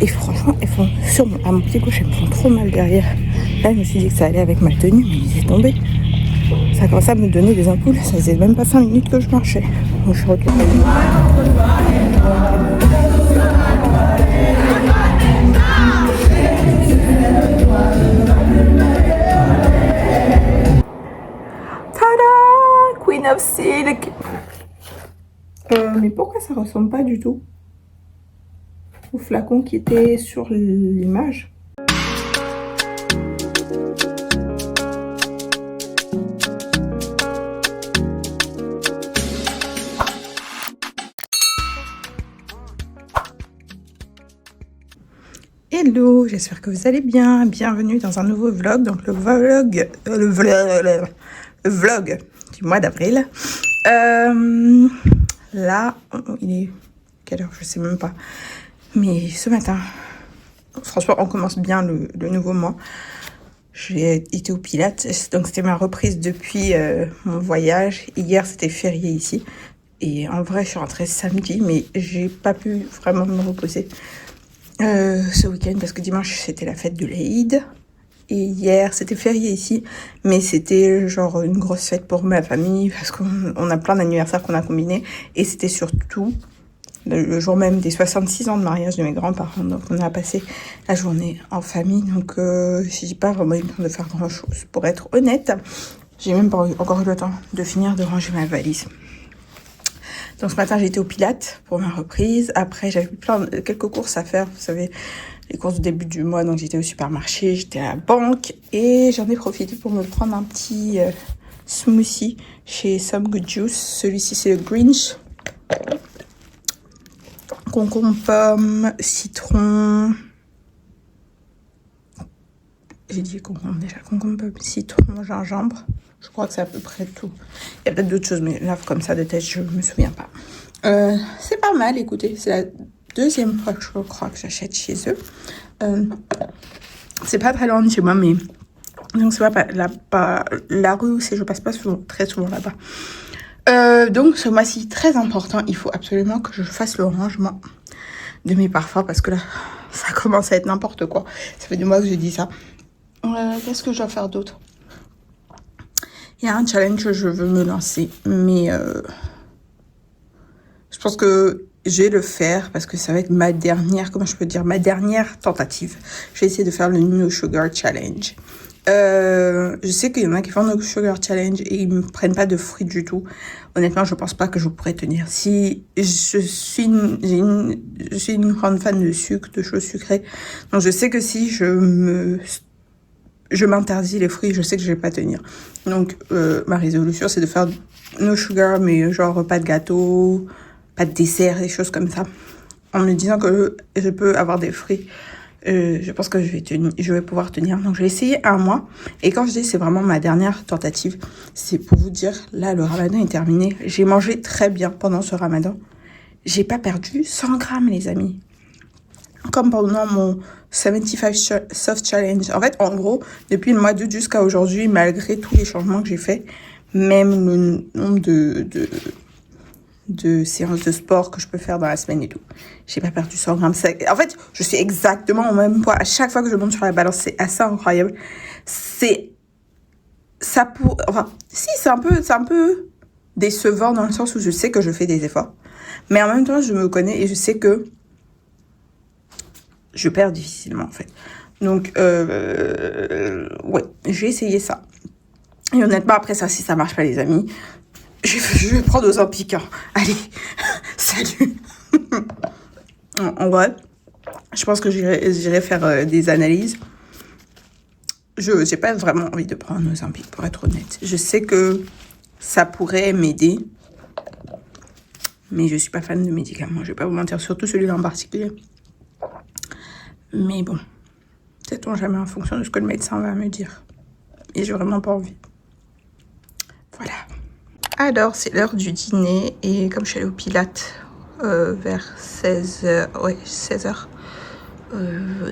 Et franchement, elles font à mon pied gauche, elles me font trop mal derrière. Là, je me suis dit que ça allait avec ma tenue, mais il est tombé. Ça a commencé à me donner des ampoules. Ça faisait même pas 5 minutes que je marchais. Donc je suis retournée. Tada! Queen of Silk. Mais pourquoi ça ressemble pas du tout au flacon qui était sur l'image? Hello, j'espère que vous allez bien. Bienvenue dans un nouveau vlog. Donc le vlog du mois d'avril. Là, il est quelle heure? Je sais même pas. Mais ce matin, franchement, on commence bien le nouveau mois. J'ai été au Pilates, donc c'était ma reprise depuis mon voyage. Hier, c'était férié ici. Et en vrai, je suis rentrée samedi, mais j'ai pas pu vraiment me reposer ce week-end parce que dimanche, c'était la fête de l'Aïd. Et hier, c'était férié ici, mais c'était genre une grosse fête pour ma famille parce qu'on a plein d'anniversaires qu'on a combinés. Et c'était surtout le jour même des 66 ans de mariage de mes grands-parents. Donc on a passé la journée en famille. Donc j'ai pas vraiment eu le temps de faire grand-chose. Pour être honnête, j'ai même pas encore eu le temps de finir de ranger ma valise. Donc ce matin, j'ai été au Pilates pour ma reprise. Après, j'avais quelques courses à faire, vous savez, les courses du début du mois. Donc j'étais au supermarché, j'étais à la banque et j'en ai profité pour me prendre un petit smoothie chez Some Good Juice. Celui-ci, c'est le Grinch. Concombre, pomme, citron. J'ai dit concombre déjà. Concombre, pomme, citron, gingembre. Je crois que c'est à peu près tout. Il y a peut-être d'autres choses, mais là, comme ça, de tête, je me souviens pas. C'est pas mal, écoutez. C'est la deuxième fois que je crois que j'achète chez eux. C'est pas très loin de chez moi, mais donc c'est pas la rue où je passe pas très souvent là-bas. Donc ce mois-ci, très important, il faut absolument que je fasse le rangement de mes parfums parce que là, ça commence à être n'importe quoi. Ça fait des mois que je dis ça. Qu'est-ce que je dois faire d'autre? Il y a un challenge que je veux me lancer, mais je pense que je vais le faire parce que ça va être ma dernière tentative. Je vais essayer de faire le No Sugar Challenge. Je sais qu'il y en a qui font le No Sugar Challenge et ils ne prennent pas de fruits du tout. Honnêtement, je pense pas que je pourrais tenir. Si je suis une grande fan de sucre, de choses sucrées, donc je sais que si je m'interdis les fruits, je sais que je vais pas tenir. Donc, ma résolution, c'est de faire no sugar, mais genre pas de gâteau, pas de dessert, des choses comme ça. En me disant que je peux avoir des fruits, je pense que je vais pouvoir tenir. Donc, je vais essayer un mois. Et quand je dis c'est vraiment ma dernière tentative, c'est pour vous dire, là, le ramadan est terminé. J'ai mangé très bien pendant ce ramadan. J'ai pas perdu 100 grammes, les amis. Comme pendant mon 75 Soft Challenge. En fait, en gros, depuis le mois d'août jusqu'à aujourd'hui, malgré tous les changements que j'ai faits, même le nombre de séances de sport que je peux faire dans la semaine et tout, j'ai pas perdu 100 grammes. En fait, je suis exactement au même poids. À chaque fois que je monte sur la balance, c'est assez incroyable. C'est un peu décevant dans le sens où je sais que je fais des efforts. Mais en même temps, je me connais et je sais que je perds difficilement, en fait. Donc, ouais, je vais essayer ça. Et honnêtement, après ça, si ça marche pas, les amis, je vais prendre aux Ozempic. Allez, salut. En vrai, je pense que j'irai faire des analyses. Je n'ai pas vraiment envie de prendre Ozempic, pour être honnête. Je sais que ça pourrait m'aider, mais je suis pas fan de médicaments. Je vais pas vous mentir, surtout celui-là en particulier. Mais bon, sait-on jamais en fonction de ce que le médecin va me dire. Et j'ai vraiment pas envie. Voilà. Alors, c'est l'heure du dîner. Et comme je suis allée au Pilates vers 16h, ouais, 16h.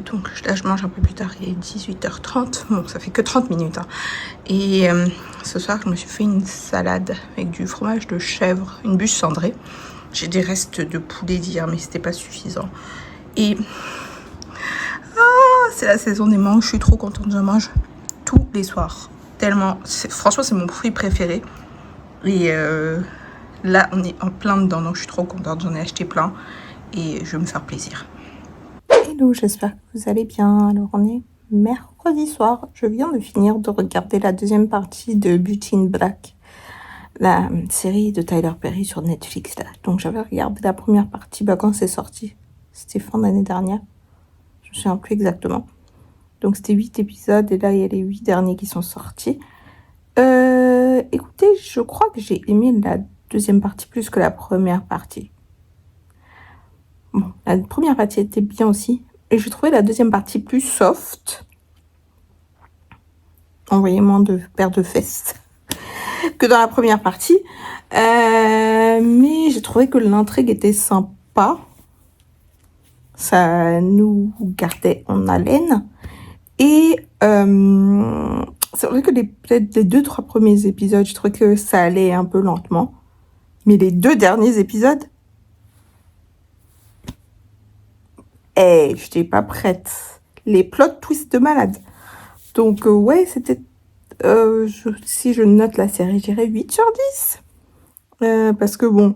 Donc là, je mange un peu plus tard. Il est 18h30. Bon, ça fait que 30 minutes. Hein. Et ce soir, je me suis fait une salade avec du fromage de chèvre, une bûche cendrée. J'ai des restes de poulet d'hier, mais c'était pas suffisant. Et c'est la saison des mangues. Je suis trop contente. Je mange tous les soirs. Tellement. Franchement, c'est mon fruit préféré. Et là, on est en plein dedans. Donc, je suis trop contente. J'en ai acheté plein. Et je vais me faire plaisir. Hello, j'espère que vous allez bien. Alors, on est mercredi soir. Je viens de finir de regarder la deuxième partie de Beauty in Black, la série de Tyler Perry sur Netflix. Là. Donc, j'avais regardé la première partie quand c'est sorti. C'était fin d'année dernière. Je ne me souviens plus exactement. Donc, c'était 8 épisodes et là, il y a les 8 derniers qui sont sortis. Écoutez, je crois que j'ai aimé la deuxième partie plus que la première partie. Bon, la première partie était bien aussi. Et je trouvais la deuxième partie plus soft. On voyait moins de paires de fesses que dans la première partie. Mais j'ai trouvé que l'intrigue était sympa. Ça nous gardait en haleine. Et c'est vrai que peut-être les 2-3 premiers épisodes, je trouvais que ça allait un peu lentement. Mais les 2 derniers épisodes, je n'étais pas prête. Les plot twists de malade. Donc, ouais, c'était... si je note la série, je dirais 8 sur 10. Parce que bon,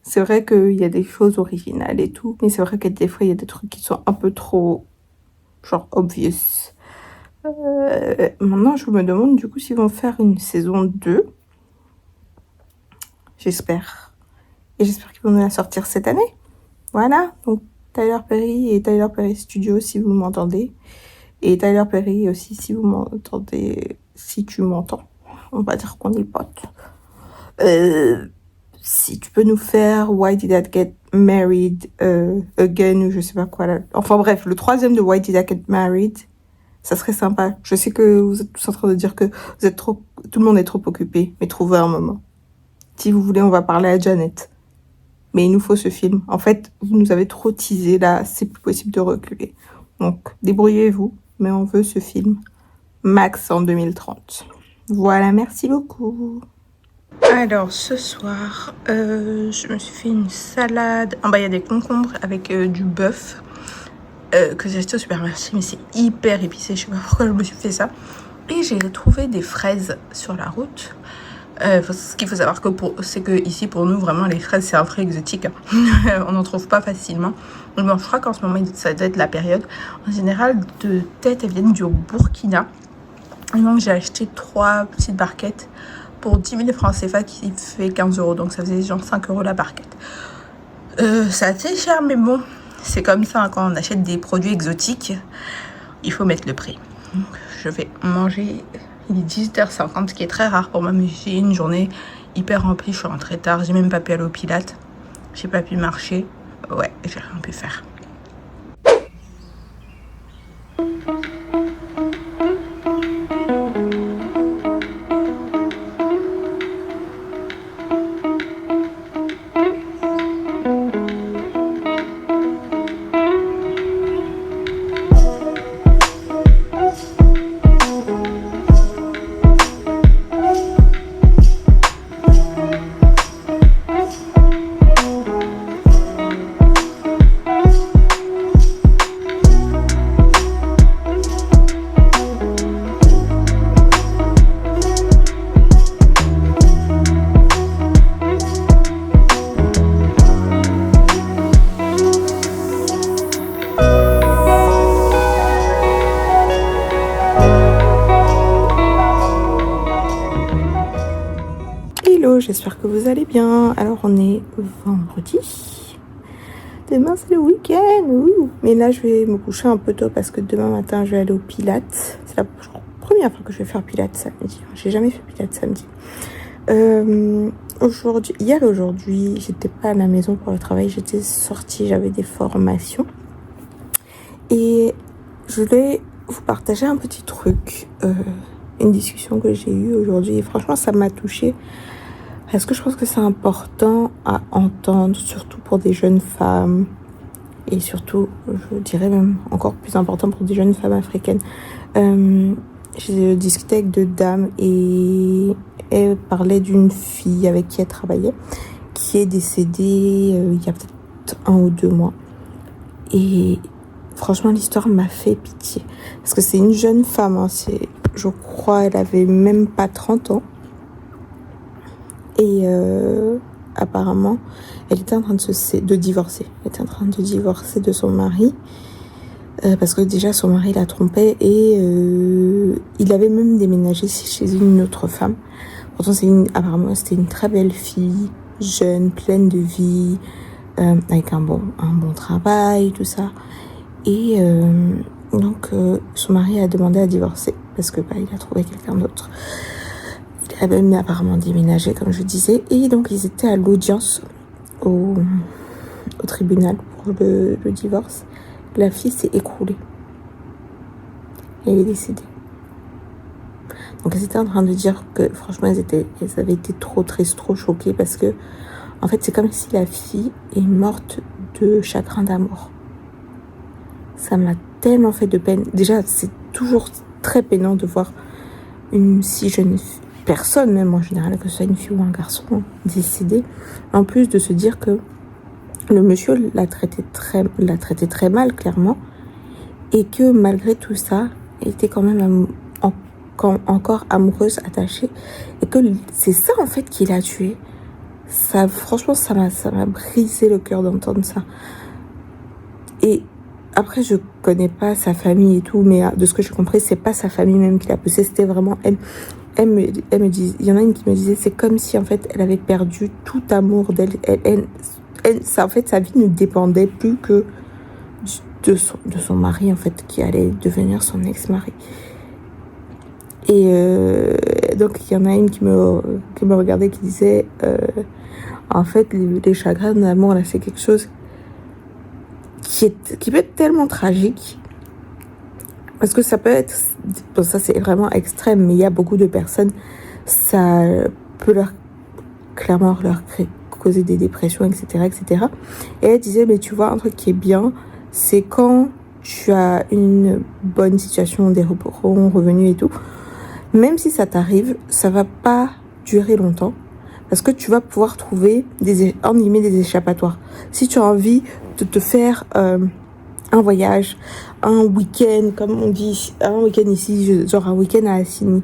c'est vrai qu'il y a des choses originales et tout. Mais c'est vrai que des fois, il y a des trucs qui sont un peu trop... genre obvious. Maintenant, je me demande du coup s'ils vont faire une saison 2. J'espère. Et j'espère qu'ils vont nous la sortir cette année. Voilà, donc Tyler Perry et Tyler Perry Studio si vous m'entendez. Et Tyler Perry aussi si vous m'entendez, si tu m'entends. On va dire qu'on est potes. Si tu peux nous faire Why Did I Get Married Again ou je sais pas quoi là. Enfin bref, le 3e de Why Did I Get Married, ça serait sympa. Je sais que vous êtes tous en train de dire que vous êtes tout le monde est trop occupé, mais trouvez un moment. Si vous voulez, on va parler à Janet. Mais il nous faut ce film. En fait, vous nous avez trop teasé là, c'est plus possible de reculer. Donc, débrouillez-vous, mais on veut ce film. Max en 2030. Voilà, merci beaucoup. Alors, ce soir, je me suis fait une salade. En bas, il y a des concombres avec du bœuf que j'ai acheté au supermarché, mais c'est hyper épicé. Je sais pas pourquoi je me suis fait ça. Et j'ai trouvé des fraises sur la route. Ce qu'il faut savoir c'est que ici pour nous vraiment les fraises c'est un fruit exotique. On n'en trouve pas facilement. Donc bon, je crois qu'en ce moment ça doit être la période. En général de tête elles viennent du Burkina. Et donc j'ai acheté 3 petites barquettes pour 10 000 francs CFA qui fait 15 €. Donc ça faisait genre 5 € la barquette. C'est assez cher mais bon c'est comme ça hein, quand on achète des produits exotiques. Il faut mettre le prix. Donc je vais manger. Il est 18h50, ce qui est très rare pour moi, mais j'ai une journée hyper remplie. Je suis rentrée tard, j'ai même pas pu aller au Pilates. J'ai pas pu marcher. Ouais, j'ai rien pu faire. J'espère que vous allez bien. Alors on est vendredi. Demain c'est le week-end. Mais là je vais me coucher un peu tôt parce que demain matin je vais aller au Pilates. C'est la première fois que je vais faire Pilates samedi. J'ai jamais fait Pilates samedi. Hier et aujourd'hui, j'étais pas à la maison pour le travail. J'étais sortie, j'avais des formations. Et je voulais vous partager un petit truc. Une discussion que j'ai eue aujourd'hui. Et franchement ça m'a touchée. Parce que je pense que c'est important à entendre, surtout pour des jeunes femmes. Et surtout, je dirais même encore plus important pour des jeunes femmes africaines. J'ai discuté avec 2 dames et elles parlaient d'une fille avec qui elle travaillait, qui est décédée il y a peut-être 1 ou 2 mois. Et franchement, l'histoire m'a fait pitié. Parce que c'est une jeune femme, hein, je crois, elle avait même pas 30 ans. Et apparemment, elle était en train de divorcer. Elle était en train de divorcer de son mari. Parce que déjà, son mari la trompait et il avait même déménagé chez une autre femme. Pourtant, apparemment, c'était une très belle fille, jeune, pleine de vie, avec un bon travail, tout ça. Et donc, son mari a demandé à divorcer parce que il a trouvé quelqu'un d'autre. Il a même apparemment déménagé, comme je disais. Et donc, ils étaient à l'audience au tribunal pour le divorce. La fille s'est écroulée. Et elle est décédée. Donc, elles étaient en train de dire que, franchement, elles avaient été trop tristes, trop choquées parce que, en fait, c'est comme si la fille est morte de chagrin d'amour. Ça m'a tellement fait de peine. Déjà, c'est toujours très peinant de voir une si jeune personne, même en général, que ce soit une fille ou un garçon, décédé. En plus de se dire que le monsieur l'a traité très mal, clairement, et que malgré tout ça, elle était quand même encore amoureuse, attachée, et que c'est ça en fait qui l'a tuée. Ça, franchement, ça m'a brisé le cœur d'entendre ça. Et après, je connais pas sa famille et tout, mais de ce que j'ai compris, c'est pas sa famille même qui l'a poussée, c'était vraiment elle. Elle me dit, il y en a une qui me disait, c'est comme si en fait elle avait perdu tout amour d'elle. En fait, sa vie ne dépendait plus que de son mari, en fait, qui allait devenir son ex-mari. Et donc, il y en a une qui me regardait, qui disait, en fait, les chagrins d'amour, là, c'est quelque chose qui peut être tellement tragique. Parce que ça peut être, bon, ça c'est vraiment extrême, mais il y a beaucoup de personnes, ça peut clairement leur causer des dépressions, etc., etc. Et elle disait, mais tu vois, un truc qui est bien, c'est quand tu as une bonne situation, des bons revenus et tout, même si ça t'arrive, ça va pas durer longtemps, parce que tu vas pouvoir trouver des échappatoires. Si tu as envie de te faire un voyage, un week-end, comme on dit, un week-end ici, genre un week-end à Assini,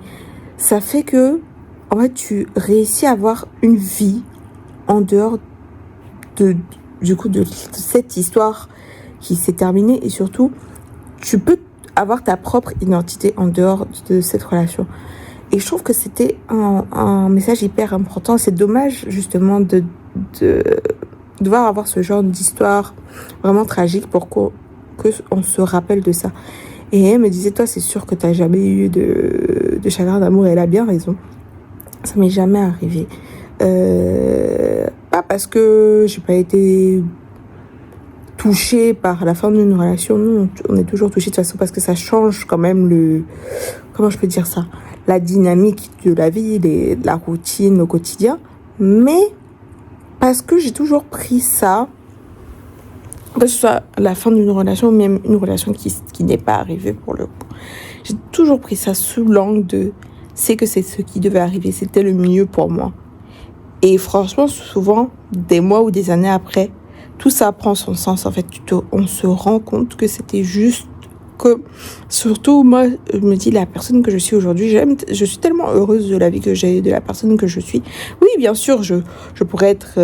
ça fait que, en fait, tu réussis à avoir une vie en dehors de cette histoire qui s'est terminée, et surtout, tu peux avoir ta propre identité en dehors de cette relation. Et je trouve que c'était un message hyper important. C'est dommage, justement, de devoir avoir ce genre d'histoire vraiment tragique pour qu'on se rappelle de ça. Et elle me disait, toi, c'est sûr que tu n'as jamais eu de chagrin d'amour. Et elle a bien raison. Ça m'est jamais arrivé. Pas parce que j'ai pas été touchée par la fin d'une relation. Non, on est toujours touché de toute façon parce que ça change quand même comment je peux dire ça, la dynamique de la vie, la routine, le quotidien. Mais parce que j'ai toujours pris ça, que ce soit la fin d'une relation ou même une relation qui n'est pas arrivée pour le coup. J'ai toujours pris ça sous l'angle de c'est que c'est ce qui devait arriver, c'était le mieux pour moi. Et franchement, souvent, des mois ou des années après, tout ça prend son sens. En fait, on se rend compte que c'était juste que... Surtout, moi, je me dis, la personne que je suis aujourd'hui, je suis tellement heureuse de la vie que j'ai, de la personne que je suis. Oui, bien sûr, je pourrais être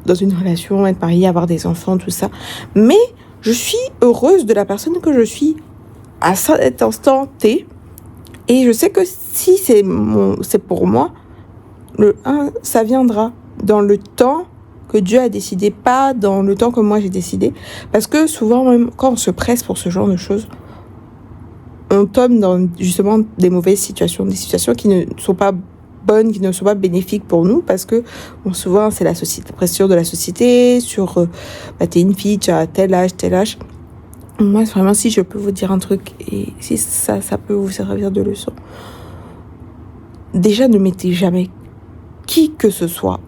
dans une relation, être mariée, avoir des enfants, tout ça. Mais je suis heureuse de la personne que je suis à cet instant T. Et je sais que si c'est pour moi, ça viendra dans le temps que Dieu a décidé, pas dans le temps que moi j'ai décidé. Parce que souvent, même quand on se presse pour ce genre de choses, on tombe dans justement des mauvaises situations, des situations qui ne sont pas bonnes, qui ne sont pas bénéfiques pour nous, parce que souvent c'est la pression de la société sur t'es une fille, tu as tel âge. Moi, vraiment, si je peux vous dire un truc, et si ça peut vous servir de leçon, déjà ne mettez jamais qui que ce soit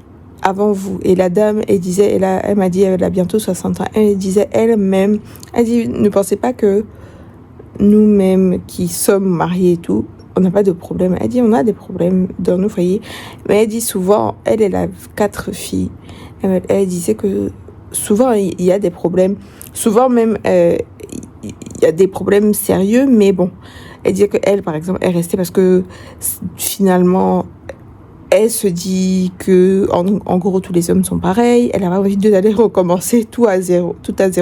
avant vous. Et la dame, elle m'a dit, elle a bientôt 60 ans, elle disait elle-même, elle dit, ne pensez pas que nous-mêmes qui sommes mariés et tout, on n'a pas de problème. Elle dit, on a des problèmes dans nos foyers. Mais elle dit souvent, elle a 4 filles. Elle disait que souvent, il y a des problèmes. Souvent même, y a des problèmes sérieux, mais bon, elle disait qu'elle, par exemple, est restée parce que finalement, elle se dit que, en gros, tous les hommes sont pareils. Elle avait envie d'aller recommencer tout à zéro,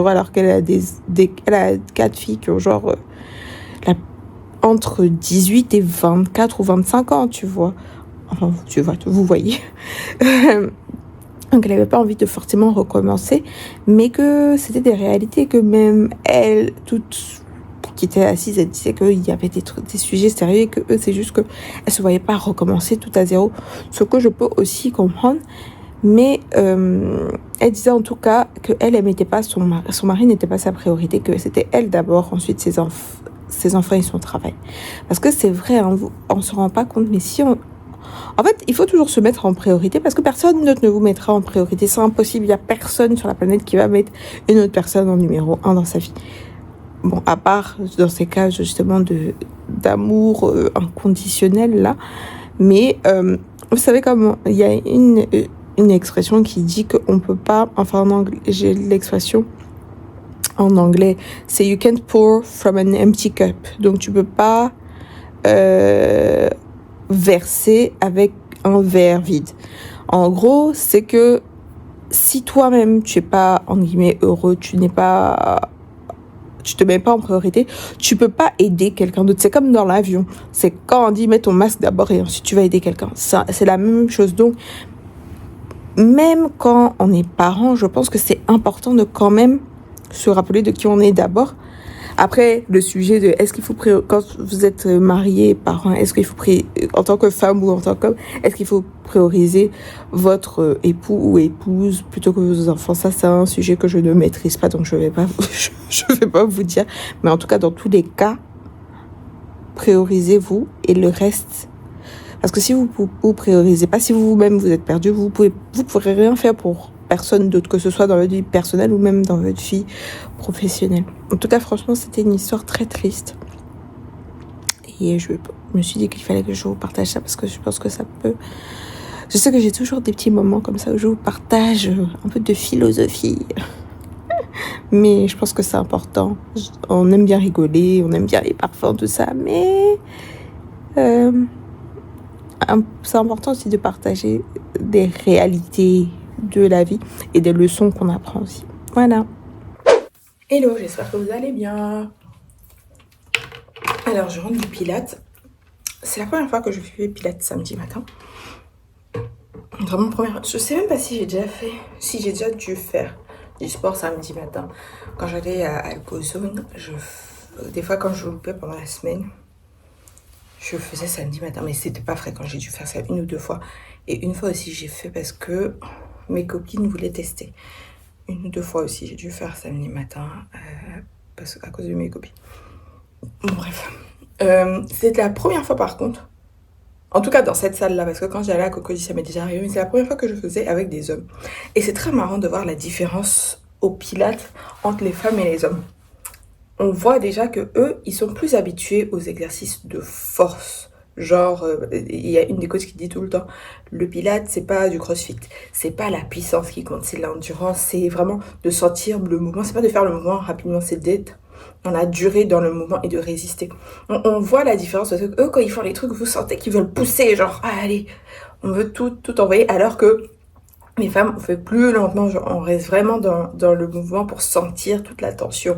alors qu'elle a elle a 4 filles qui ont genre entre 18 et 24 ou 25 ans, tu vois. Enfin, vous voyez. Donc elle n'avait pas envie de forcément recommencer, mais que c'était des réalités, que même elle, toute qui était assise, elle disait qu'il y avait des sujets sérieux et que eux, c'est juste qu'elle ne se voyait pas recommencer tout à zéro. Ce que je peux aussi comprendre, mais elle disait en tout cas qu'elle n'aimait pas son mari n'était pas sa priorité, que c'était elle d'abord, ensuite ses enfants et son travail. Parce que c'est vrai, hein, on ne se rend pas compte, mais si on... En fait, il faut toujours se mettre en priorité parce que personne d'autre ne vous mettra en priorité. C'est impossible, il n'y a personne sur la planète qui va mettre une autre personne en numéro 1 dans sa vie. Bon, à part dans ces cas justement d'amour inconditionnel là. Mais vous savez comment, il y a une expression qui dit qu'on peut pas, enfin en anglais, j'ai l'expression en anglais, c'est you can't pour from an empty cup. Donc tu peux pas verser avec un verre vide. En gros, c'est que si toi-même tu es pas en guillemets heureux, tu te mets pas en priorité, tu peux pas aider quelqu'un d'autre. C'est comme dans l'avion. C'est quand on dit mets ton masque d'abord et ensuite tu vas aider quelqu'un. Ça, c'est la même chose. Donc, même quand on est parent, je pense que c'est important de quand même se rappeler de qui on est d'abord. Après, le sujet de est-ce qu'il faut quand vous êtes marié, parent, est-ce qu'il faut en tant que femme ou en tant qu'homme, est-ce qu'il faut prioriser votre époux ou épouse plutôt que vos enfants? Ça, c'est un sujet que je ne maîtrise pas, donc je vais pas vous dire. Mais en tout cas, dans tous les cas, priorisez-vous et le reste. Parce que si vous priorisez pas, si vous-même vous êtes perdu, vous pourrez rien faire pour personne d'autre, que ce soit dans votre vie personnelle ou même dans votre vie professionnelle. En tout cas, franchement, c'était une histoire très triste. Et je me suis dit qu'il fallait que je vous partage ça parce que je pense que ça peut... Je sais que j'ai toujours des petits moments comme ça où je vous partage un peu de philosophie. Mais je pense que c'est important. On aime bien rigoler, on aime bien les parfums, tout ça. Mais c'est important aussi de partager des réalités de la vie et des leçons qu'on apprend aussi. Voilà. Hello, j'espère que vous allez bien. Alors, je rentre du Pilates. C'est la première fois que je fais Pilates samedi matin. Vraiment première. Je sais même pas si j'ai déjà dû faire du sport samedi matin. Quand j'allais à Alcozone, des fois quand je loupais pendant la semaine, je faisais samedi matin, mais c'était pas fréquent. J'ai dû faire ça 1 ou 2 fois. Et une fois aussi, j'ai fait parce que mes copines voulaient tester. 1 ou 2 fois aussi, j'ai dû faire samedi matin à cause de mes copines. Bon, bref. C'était la première fois par contre, en tout cas dans cette salle-là, parce que quand j'allais à Cocody, ça m'est déjà arrivé, mais c'est la première fois que je faisais avec des hommes. Et c'est très marrant de voir la différence au Pilates entre les femmes et les hommes. On voit déjà que eux, ils sont plus habitués aux exercices de force. Genre, il y a une des coachs qui dit tout le temps, le Pilates, c'est pas du crossfit. C'est pas la puissance qui compte, c'est l'endurance. C'est vraiment de sentir le mouvement. C'est pas de faire le mouvement rapidement, c'est d'être dans la durée dans le mouvement et de résister. On voit la différence parce que eux, quand ils font les trucs, vous sentez qu'ils veulent pousser, genre, allez, on veut tout envoyer, alors que les femmes, on fait plus lentement, genre, on reste vraiment dans le mouvement pour sentir toute la tension.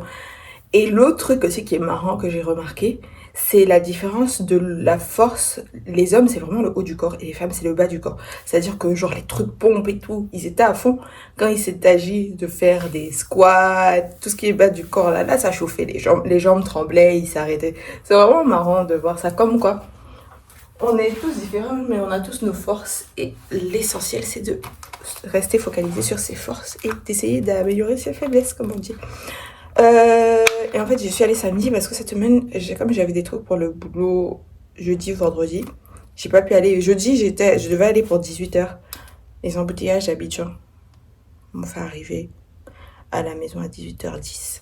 Et l'autre truc aussi qui est marrant que j'ai remarqué, c'est la différence de la force. Les hommes, c'est vraiment le haut du corps et les femmes, c'est le bas du corps. C'est-à-dire que genre les trucs pompes et tout, ils étaient à fond. Quand il s'est agi de faire des squats, tout ce qui est bas du corps, là ça chauffait. Les jambes tremblaient, ils s'arrêtaient. C'est vraiment marrant de voir ça. Comme quoi, on est tous différents, mais on a tous nos forces. Et l'essentiel, c'est de rester focalisé sur ses forces et d'essayer d'améliorer ses faiblesses, comme on dit. Et en fait, je suis allée samedi parce que cette semaine, comme j'avais des trucs pour le boulot jeudi, vendredi, j'ai pas pu aller. Jeudi, je devais aller pour 18h. Les embouteillages d'Abidjan m'ont fait arriver à la maison à 18h10.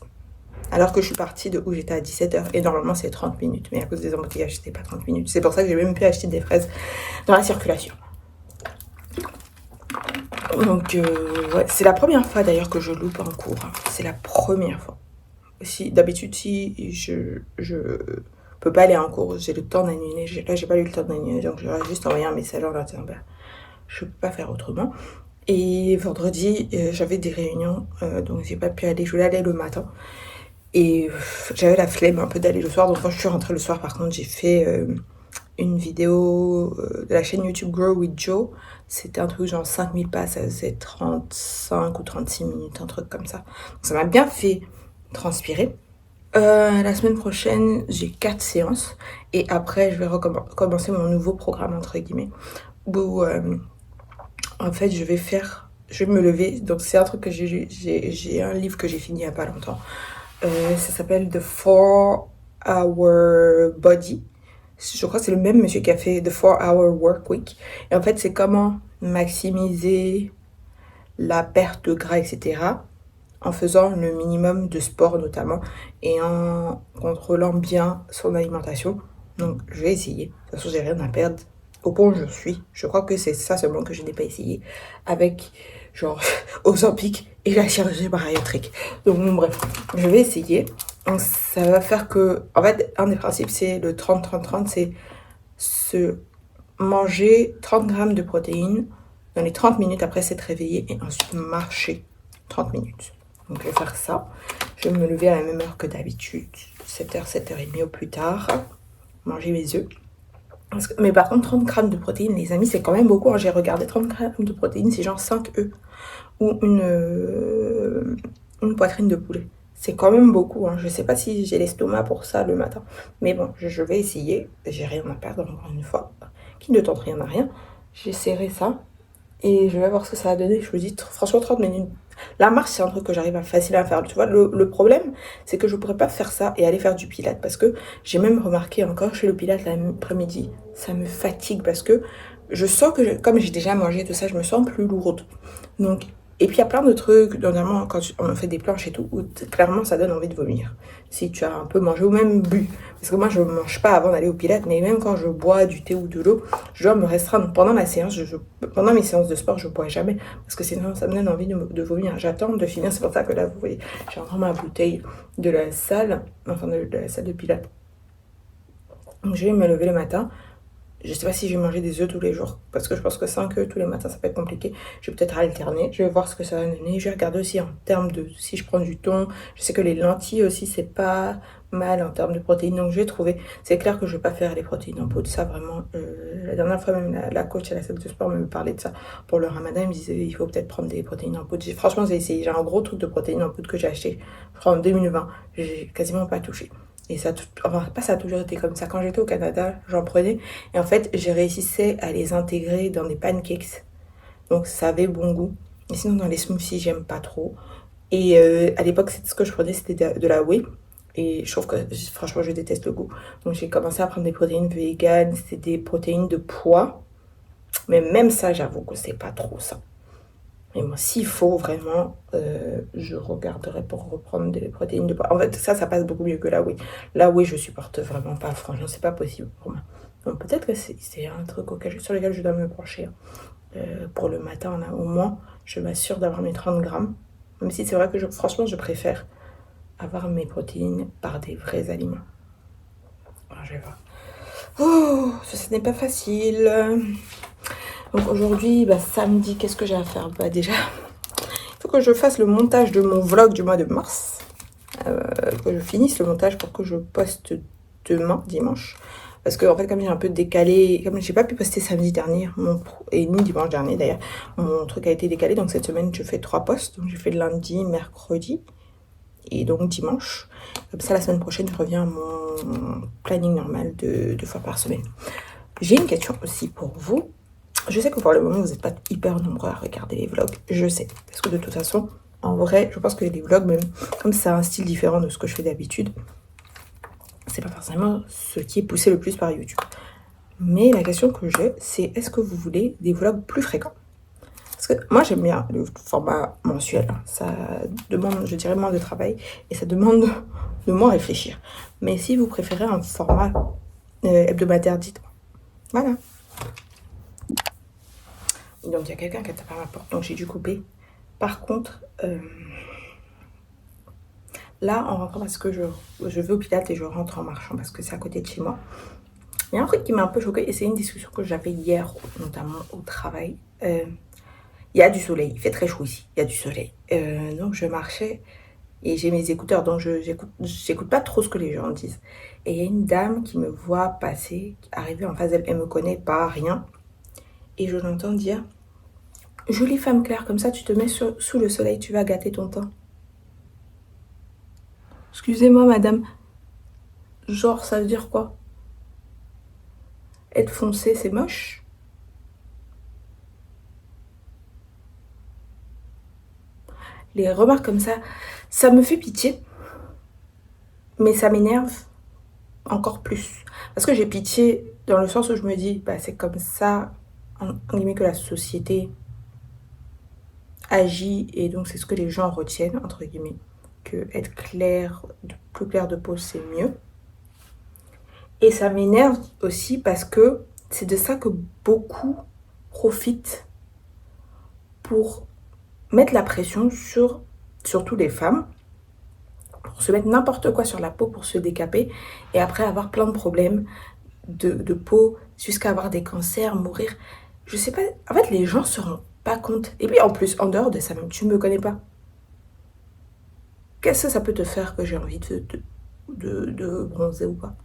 Alors que je suis partie de où j'étais à 17h. Et normalement, c'est 30 minutes. Mais à cause des embouteillages, c'était pas 30 minutes. C'est pour ça que j'ai même pu acheter des fraises dans la circulation. Donc, ouais, c'est la première fois d'ailleurs que je loupe en cours. Hein. C'est la première fois. si d'habitude, si je peux pas aller en cours, j'ai le temps d'annuler. Là, j'ai pas eu le temps d'annuler, donc j'aurais juste envoyé un message en leur disant, bah, je peux pas faire autrement. Et vendredi, j'avais des réunions, donc j'ai pas pu aller. Je voulais aller le matin. Et j'avais la flemme un peu d'aller le soir. Donc quand je suis rentrée le soir, par contre, j'ai fait une vidéo de la chaîne YouTube Grow with Joe. C'était un truc genre 5000 pas, ça faisait 35 ou 36 minutes, un truc comme ça. Donc ça m'a bien fait transpirer. La semaine prochaine, j'ai 4 séances. Et après, je vais recommencer mon nouveau programme, entre guillemets, où en fait, je vais me lever. Donc c'est un truc que j'ai un livre que j'ai fini il y a pas longtemps. Ça s'appelle The 4-Hour Body. Je crois que c'est le même monsieur qui a fait The 4-Hour Work Week. Et en fait, c'est comment maximiser la perte de gras, etc. en faisant le minimum de sport notamment et en contrôlant bien son alimentation. Donc, je vais essayer. De toute façon, j'ai rien à perdre. Au point où je suis, je crois que c'est ça seulement que je n'ai pas essayé avec genre Ozempic et la chirurgie bariatrique. Donc bon, bref, je vais essayer. Donc, ça va faire que, en fait, un des principes c'est le 30-30-30, c'est se manger 30 grammes de protéines dans les 30 minutes après s'être réveillé et ensuite marcher 30 minutes. Donc je vais faire ça. Je vais me lever à la même heure que d'habitude, 7h, 7h30 au plus tard, manger mes œufs. Mais par contre, 30 grammes de protéines, les amis, c'est quand même beaucoup. J'ai regardé 30 grammes de protéines, c'est genre 5 œufs ou une poitrine de poulet. C'est quand même beaucoup. Je sais pas si j'ai l'estomac pour ça le matin. Mais bon, je vais essayer. J'ai rien à perdre encore une fois. Qui ne tente rien à rien. J'essaierai ça. Et je vais voir ce que ça va donner. Je me dis, franchement, 30 minutes. La marche, c'est un truc que j'arrive à facilement à faire. Tu vois, le problème, c'est que je pourrais pas faire ça et aller faire du pilates. Parce que j'ai même remarqué encore, je fais le pilates l'après-midi. Ça me fatigue parce que je sens que, comme j'ai déjà mangé tout ça, je me sens plus lourde. Donc, et puis il y a plein de trucs, notamment quand on fait des planches et tout, où clairement ça donne envie de vomir. Si tu as un peu mangé ou même bu. Parce que moi je ne mange pas avant d'aller au pilates, mais même quand je bois du thé ou de l'eau, je dois me restreindre. Pendant la séance, pendant mes séances de sport, je ne bois jamais. Parce que sinon ça me donne envie de vomir. J'attends de finir, c'est pour ça que là vous voyez, j'ai encore ma bouteille de la salle, enfin de la salle de pilates. Donc je vais me lever le matin. Je sais pas si je vais manger des œufs tous les jours, parce que je pense que 5 œufs tous les matins, ça peut être compliqué. Je vais peut-être alterner, je vais voir ce que ça va donner. Je vais regarder aussi en termes de, si je prends du thon, je sais que les lentilles aussi, c'est pas mal en termes de protéines, donc je vais trouver. C'est clair que je vais pas faire les protéines en poudre, ça vraiment. La dernière fois, même la coach à la salle de sport me parlait de ça. Pour le ramadan, elle me disait, il faut peut-être prendre des protéines en poudre. Franchement, j'ai essayé, j'ai un gros truc de protéines en poudre que j'ai acheté, je crois en 2020, j'ai quasiment pas touché. Et ça, enfin, pas ça a toujours été comme ça. Quand j'étais au Canada, j'en prenais. Et en fait, j'ai réussi à les intégrer dans des pancakes. Donc, ça avait bon goût. Et sinon, dans les smoothies, j'aime pas trop. Et à l'époque, ce que je prenais, c'était de la whey. Et je trouve que, franchement, je déteste le goût. Donc, j'ai commencé à prendre des protéines véganes. C'était des protéines de pois. Mais même ça, j'avoue que c'est pas trop ça. Mais moi, s'il faut vraiment, je regarderai pour reprendre des protéines de pois. En fait, ça passe beaucoup mieux que la whey. La whey, je supporte vraiment pas. Franchement, c'est pas possible pour moi. Donc peut-être que c'est un truc sur lequel je dois me pencher. Pour le matin, là, au moins, je m'assure d'avoir mes 30 grammes. Même si c'est vrai que franchement, je préfère avoir mes protéines par des vrais aliments. Alors, je vais voir. Oh, ce n'est pas facile. Donc aujourd'hui, samedi, qu'est-ce que j'ai à faire? Déjà, il faut que je fasse le montage de mon vlog du mois de mars. Que je finisse le montage pour que je poste demain, dimanche. Parce que en fait, comme j'ai un peu décalé, comme j'ai pas pu poster samedi dernier, et ni dimanche dernier d'ailleurs, mon truc a été décalé. Donc cette semaine, je fais 3 posts. Donc j'ai fait lundi, mercredi et donc dimanche. Comme ça, la semaine prochaine, je reviens à mon planning normal de 2 fois par semaine. J'ai une question aussi pour vous. Je sais que pour le moment, vous n'êtes pas hyper nombreux à regarder les vlogs. Je sais. Parce que de toute façon, en vrai, je pense que les vlogs, même comme c'est un style différent de ce que je fais d'habitude, c'est pas forcément ce qui est poussé le plus par YouTube. Mais la question que j'ai, c'est est-ce que vous voulez des vlogs plus fréquents? Parce que moi, j'aime bien le format mensuel. Ça demande, je dirais, moins de travail et ça demande de moins réfléchir. Mais si vous préférez un format hebdomadaire, dites-moi. Voilà. Donc, il y a quelqu'un qui a tapé à ma porte, donc j'ai dû couper. Par contre, là, en rentrant, parce que je vais au Pilates et je rentre en marchant parce que c'est à côté de chez moi, il y a un truc qui m'a un peu choquée et c'est une discussion que j'avais hier, notamment au travail. Il y a du soleil, il fait très chaud ici, il y a du soleil. Donc je marchais et j'ai mes écouteurs, donc j'écoute pas trop ce que les gens disent. Et il y a une dame qui me voit passer, arriver en face d'elle, elle me connaît pas, rien. Et je l'entends dire, jolie femme claire, comme ça tu te mets sous le soleil, tu vas gâter ton temps. Excusez-moi madame, genre ça veut dire quoi? Être foncé, c'est moche? Les remarques comme ça me fait pitié, mais ça m'énerve encore plus. Parce que j'ai pitié dans le sens où je me dis, bah, c'est comme ça, en guillemets, que la société agit, et donc c'est ce que les gens retiennent, entre guillemets, que être clair, plus clair de peau, c'est mieux. Et ça m'énerve aussi parce que c'est de ça que beaucoup profitent pour mettre la pression sur surtout les femmes, pour se mettre n'importe quoi sur la peau pour se décaper et après avoir plein de problèmes de peau jusqu'à avoir des cancers, mourir. Je sais pas, en fait les gens se rendent pas compte. Et puis en plus, en dehors de ça même, tu me connais pas. Qu'est-ce que ça peut te faire que j'ai envie de bronzer ou pas?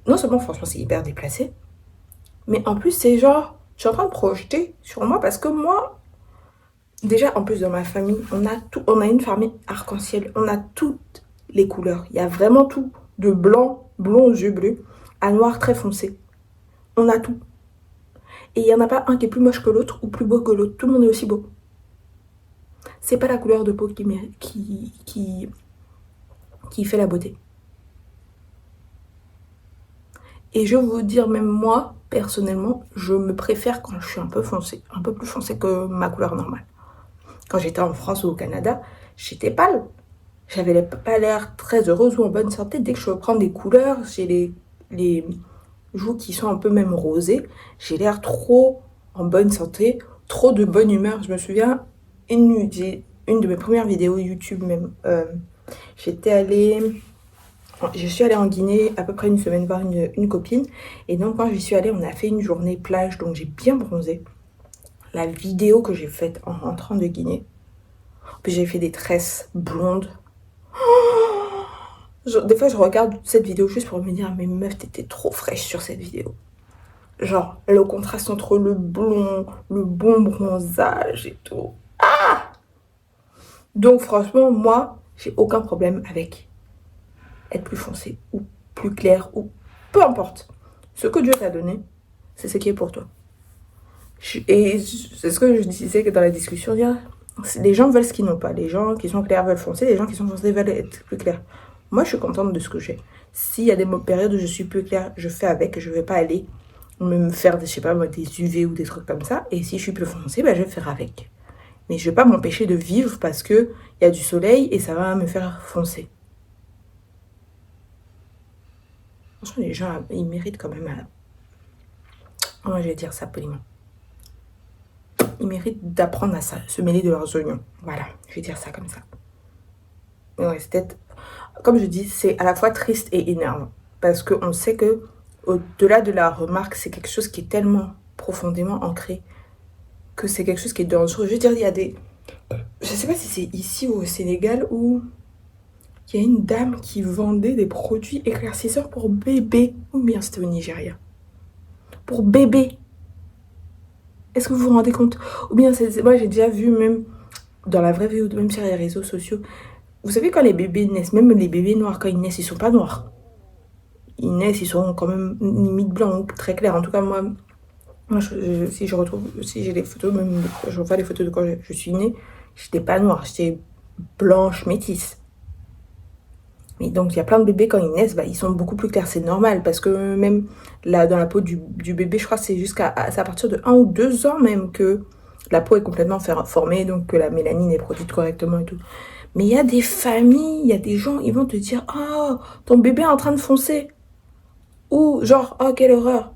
Non seulement franchement c'est hyper déplacé, mais en plus c'est genre, je suis en train de projeter sur moi parce que moi, déjà en plus dans ma famille, on a une famille arc-en-ciel, on a toutes les couleurs, il y a vraiment tout, de blanc, blond aux yeux bleus, à noir très foncé, on a tout. Et il n'y en a pas un qui est plus moche que l'autre ou plus beau que l'autre, tout le monde est aussi beau. C'est pas la couleur de peau qui fait la beauté. Et je veux vous dire, même moi, personnellement, je me préfère quand je suis un peu foncé, un peu plus foncé que ma couleur normale. Quand j'étais en France ou au Canada, j'étais pâle. J'avais pas l'air très heureuse ou en bonne santé. Dès que je reprends des couleurs, j'ai les joues qui sont un peu même rosées, j'ai l'air trop en bonne santé, trop de bonne humeur. Je me souviens, une de mes premières vidéos YouTube même, je suis allée en Guinée à peu près une semaine voir une copine. Et donc quand j'y suis allée, on a fait une journée plage, donc j'ai bien bronzé. La vidéo que j'ai faite en rentrant de Guinée, puis j'ai fait des tresses blondes. Des fois je regarde cette vidéo juste pour me dire, mais meuf, t'étais trop fraîche sur cette vidéo. Genre le contraste entre le blond, le bon bronzage et tout. Donc franchement, moi, j'ai aucun problème avec être plus foncé ou plus clair ou peu importe. Ce que Dieu t'a donné, c'est ce qui est pour toi. Et c'est ce que je disais dans la discussion hier. Les gens veulent ce qu'ils n'ont pas. Les gens qui sont clairs veulent foncer. Les gens qui sont foncés veulent être plus clairs. Moi, je suis contente de ce que j'ai. S'il y a des périodes où je suis plus claire, je fais avec. Je vais pas aller me faire, je sais pas, des UV ou des trucs comme ça. Et si je suis plus foncée, ben, je vais faire avec. Mais je vais pas m'empêcher de vivre parce que il y a du soleil et ça va me faire foncer. Franchement, les gens, ils méritent quand même. Moi, je vais dire ça poliment. Ils méritent d'apprendre à se mêler de leurs oignons. Voilà, je vais dire ça comme ça. Mais ouais, c'est peut-être, comme je dis, c'est à la fois triste et énervant. Parce qu'on sait que, au-delà de la remarque, c'est quelque chose qui est tellement profondément ancré que c'est quelque chose qui est dangereux. Je veux dire, il y a des... Je sais pas si c'est ici ou au Sénégal où il y a une dame qui vendait des produits éclaircisseurs pour bébé. Ou bien c'était au Nigeria. Pour bébé. Est-ce que vous vous rendez compte? Ou bien, moi j'ai déjà vu même dans la vraie vie ou même sur les réseaux sociaux. Vous savez quand les bébés naissent, même les bébés noirs, quand ils naissent, ils sont pas noirs. Ils naissent, ils sont quand même limite blancs ou très clairs. En tout cas, moi si j'ai les photos, même je revois les photos de quand je suis née, j'étais pas noire, j'étais blanche, métisse. Et donc il y a plein de bébés quand ils naissent, bah, ils sont beaucoup plus clairs, c'est normal parce que même là dans la peau du bébé, je crois que c'est à partir de 1 ou 2 ans même que la peau est complètement formée, donc que la mélanine est produite correctement et tout. Mais il y a des familles, il y a des gens, ils vont te dire « Oh, ton bébé est en train de foncer !» Ou genre « Oh, quelle horreur !»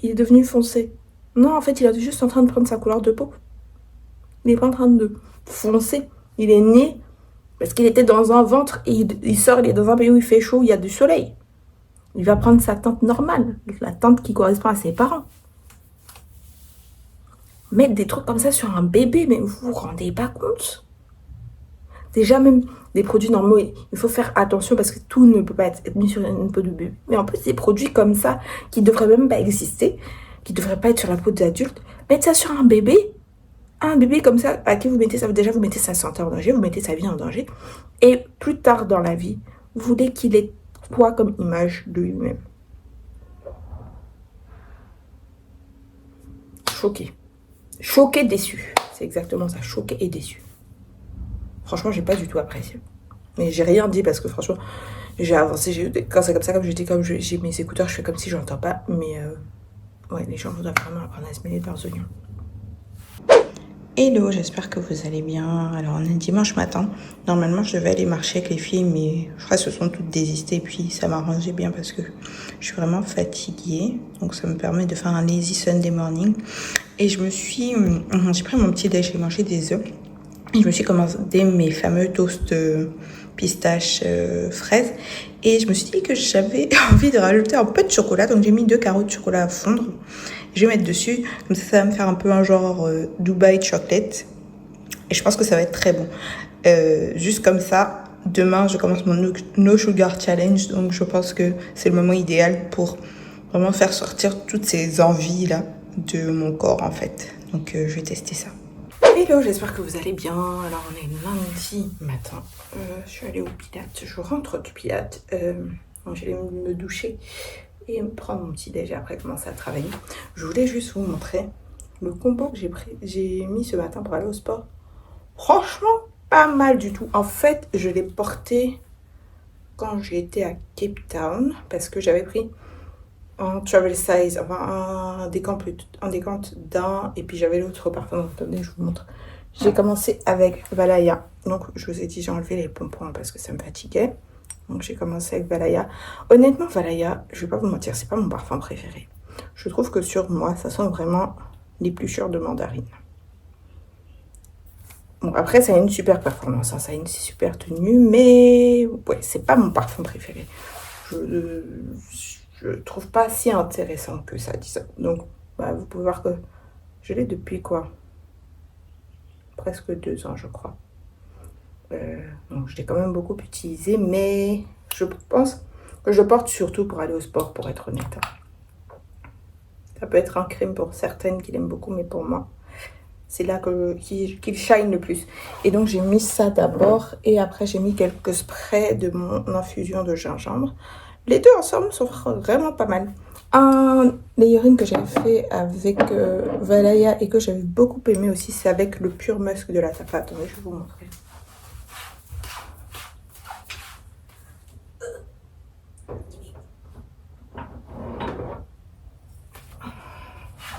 Il est devenu foncé. Non, en fait, il est juste en train de prendre sa couleur de peau. Il est pas en train de foncé. Il est né parce qu'il était dans un ventre et il sort, il est dans un pays où il fait chaud, il y a du soleil. Il va prendre sa teinte normale, la teinte qui correspond à ses parents. Mettre des trucs comme ça sur un bébé, mais vous vous rendez pas compte? Déjà, même des produits normaux, il faut faire attention parce que tout ne peut pas être mis sur une peau de bébé. Mais en plus, des produits comme ça, qui ne devraient même pas exister, qui ne devraient pas être sur la peau des adultes, mettre ça sur un bébé comme ça, à qui vous mettez ça, déjà vous mettez sa santé en danger, vous mettez sa vie en danger. Et plus tard dans la vie, vous voulez qu'il ait quoi comme image de lui-même? Choqué. Choqué, déçu. C'est exactement ça, choqué et déçu. Franchement, j'ai pas du tout apprécié. Mais j'ai rien dit parce que franchement, j'ai avancé. Quand c'est comme ça, comme j'ai mes écouteurs, je fais comme si j'entends pas. Mais ouais, les gens doivent vraiment apprendre à se mêler de leurs oignons. Hello, j'espère que vous allez bien. Alors, on est dimanche matin. Normalement, je devais aller marcher avec les filles, mais je crois qu'elles se sont toutes désistées. Puis, ça m'arrangeait bien parce que je suis vraiment fatiguée. Donc, ça me permet de faire un lazy Sunday morning. Et j'ai pris mon petit déj, j'ai mangé des œufs. Et je me suis commandé mes fameux toasts pistache fraises. Et je me suis dit que j'avais envie de rajouter un peu de chocolat. Donc, j'ai mis 2 carreaux de chocolat à fondre. Je vais mettre dessus, comme ça va me faire un peu un genre Dubai chocolate. Et je pense que ça va être très bon. Juste comme ça, demain, je commence mon No Sugar Challenge. Donc, je pense que c'est le moment idéal pour vraiment faire sortir toutes ces envies-là de mon corps, en fait. Donc, je vais tester ça. Hello, j'espère que vous allez bien. Alors, on est lundi matin. Je suis allée au Pilates. Je rentre du Pilates. Donc, j'allais me doucher et me prendre mon petit déj et après commencer à travailler. Je voulais juste vous montrer le combo que j'ai mis ce matin pour aller au sport. Franchement, pas mal du tout. En fait, je l'ai porté quand j'étais à Cape Town parce que j'avais pris un travel size, enfin un décante d'un, et puis j'avais l'autre parfum. Attendez, je vous montre. J'ai commencé avec Valaya. Donc, je vous ai dit, j'ai enlevé les pompons parce que ça me fatiguait. Donc, j'ai commencé avec Valaya. Honnêtement, Valaya, je vais pas vous mentir, c'est pas mon parfum préféré. Je trouve que sur moi, ça sent vraiment l'épluchure de mandarine. Bon, après, ça a une super performance, hein, ça a une super tenue, mais ouais, c'est pas mon parfum préféré. Je trouve pas si intéressant que ça, dit ça. Donc, bah, vous pouvez voir que je l'ai depuis quoi? Presque 2 ans, je crois. Donc je l'ai quand même beaucoup utilisé, mais je pense que je le porte surtout pour aller au sport, pour être honnête. Ça peut être un crème pour certaines qui l'aiment beaucoup, mais pour moi, c'est là qu'il shine le plus. Et donc j'ai mis ça d'abord, et après j'ai mis quelques sprays de mon infusion de gingembre. Les deux ensemble sont vraiment pas mal. Un layering que j'avais fait avec Valaya et que j'avais beaucoup aimé aussi, c'est avec le pur musk de la Tapa. Attendez, je vais vous montrer.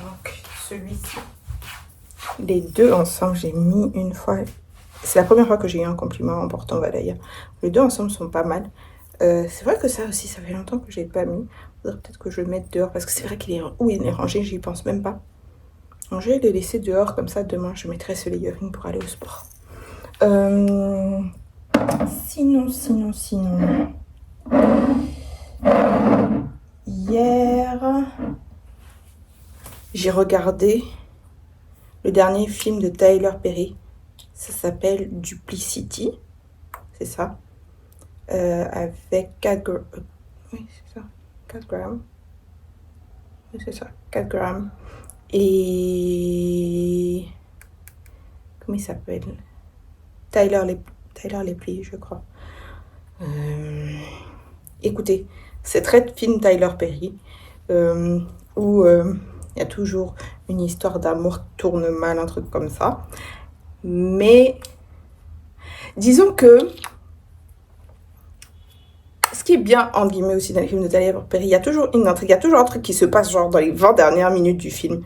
Donc, celui-ci. Les deux ensemble, j'ai mis une fois. C'est la première fois que j'ai eu un compliment en portant Valaya. Les deux ensemble sont pas mal. C'est vrai que ça aussi, ça fait longtemps que je l'ai pas mis. Faudrait peut-être que je le mette dehors parce que c'est vrai qu'il est où il est rangé, j'y pense même pas. Donc, je vais le laisser dehors comme ça. Demain, je mettrai ce layering pour aller au sport. Sinon. Hier, j'ai regardé le dernier film de Tyler Perry. Ça s'appelle Duplicity. C'est ça. Avec 4 grammes. Oui, c'est ça. 4 grammes. Oui, c'est ça. 4 grammes. Et comment il s'appelle? Tyler Lepley, je crois. Écoutez, c'est très film Tyler Perry où il y a toujours une histoire d'amour qui tourne mal, un truc comme ça. Mais disons que ce qui est bien, en guillemets, aussi dans les films de Tyler Perry, il y a toujours une intrigue, il y a toujours un truc qui se passe genre dans les 20 dernières minutes du film.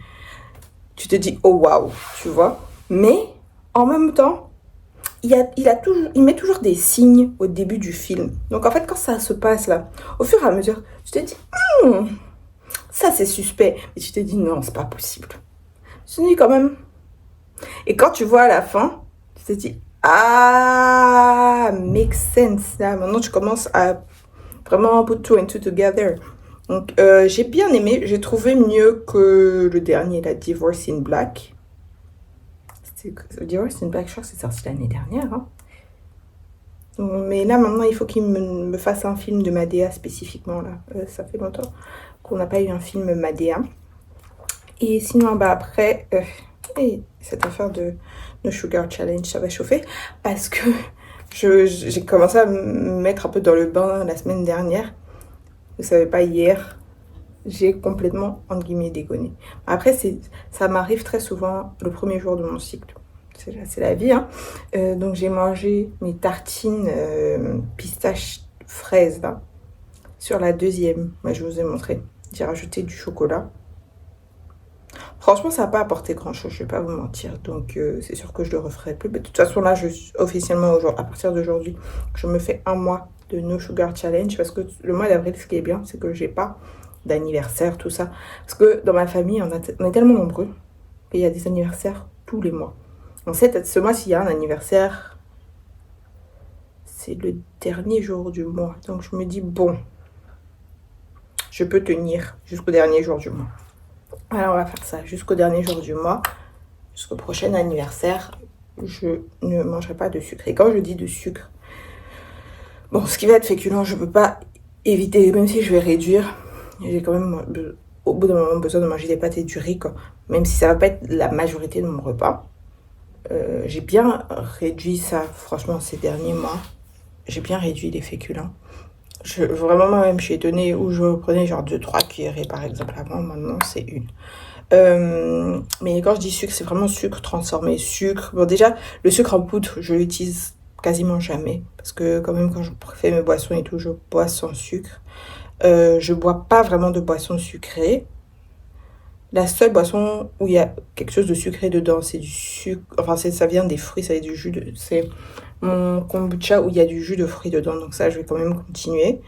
Tu te dis, oh waouh, tu vois. Mais en même temps, il met toujours des signes au début du film. Donc en fait, quand ça se passe là, au fur et à mesure, tu te dis, ça c'est suspect. Et tu te dis, non, c'est pas possible. Tu te dis quand même. Et quand tu vois à la fin, Tu t'es dit, ah, makes sense. Là, maintenant, tu commences à vraiment put two and two together. Donc, j'ai bien aimé. J'ai trouvé mieux que le dernier, la Divorce in Black. Divorce in Black, je crois que c'est sorti l'année dernière. Hein. Mais là, maintenant, il faut qu'il me fasse un film de Madea spécifiquement. Là. Ça fait longtemps qu'on n'a pas eu un film Madea. Et sinon, bah après, cette affaire de Sugar Challenge, ça va chauffer. Parce que j'ai commencé à me mettre un peu dans le bain la semaine dernière. Vous savez pas, hier, j'ai complètement, entre guillemets, déconné. Après, ça m'arrive très souvent le premier jour de mon cycle. C'est la vie, hein. Donc, j'ai mangé mes tartines pistache fraise, là. Sur la deuxième, moi, je vous ai montré. J'ai rajouté du chocolat. Franchement, ça n'a pas apporté grand-chose, je vais pas vous mentir. Donc, c'est sûr que je le referai plus. Mais de toute façon, là, officiellement, à partir d'aujourd'hui, je me fais un mois de No Sugar Challenge. Parce que le mois d'avril, ce qui est bien, c'est que j'ai pas d'anniversaire, tout ça. Parce que dans ma famille, on est tellement nombreux qu'il y a des anniversaires tous les mois. En fait, ce mois, s'il y a un anniversaire, c'est le dernier jour du mois. Donc, je me dis, bon, je peux tenir jusqu'au dernier jour du mois. Alors, on va faire ça jusqu'au dernier jour du mois. Jusqu'au prochain anniversaire, je ne mangerai pas de sucre. Et quand je dis de sucre, bon, ce qui va être féculent, je peux pas éviter, même si je vais réduire. J'ai quand même, au bout d'un moment, besoin de manger des pâtes et du riz, quoi. Même si ça va pas être la majorité de mon repas. J'ai bien réduit ça, franchement, ces derniers mois. J'ai bien réduit les féculents. Vraiment, moi-même, je suis étonnée où je prenais genre 2-3 cuillerées, par exemple. Avant, maintenant, c'est une. Mais quand je dis sucre, c'est vraiment sucre transformé. Sucre. Bon, déjà, le sucre en poudre, je l'utilise quasiment jamais. Parce que, quand même, quand je fais mes boissons et tout, je bois sans sucre. Je bois pas vraiment de boissons sucrées. La seule boisson où il y a quelque chose de sucré dedans, c'est du sucre. Enfin, ça vient des fruits, ça vient du jus. C'est mon kombucha où il y a du jus de fruits dedans. Donc, ça, je vais quand même continuer.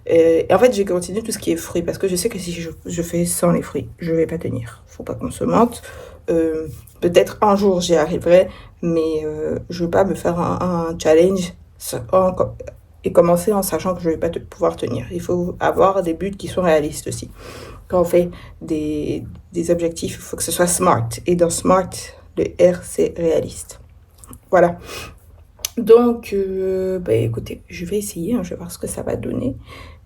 Et en fait, j'ai continué tout ce qui est fruits parce que je sais que si je fais sans les fruits, je vais pas tenir. Faut pas qu'on se mente. Peut-être un jour j'y arriverai, mais je veux pas me faire un challenge et commencer en sachant que je vais pas pouvoir tenir. Il faut avoir des buts qui sont réalistes aussi. Quand on fait des objectifs, il faut que ce soit smart. Et dans smart, le R, c'est réaliste. Voilà. Donc, écoutez, je vais essayer, hein, je vais voir ce que ça va donner.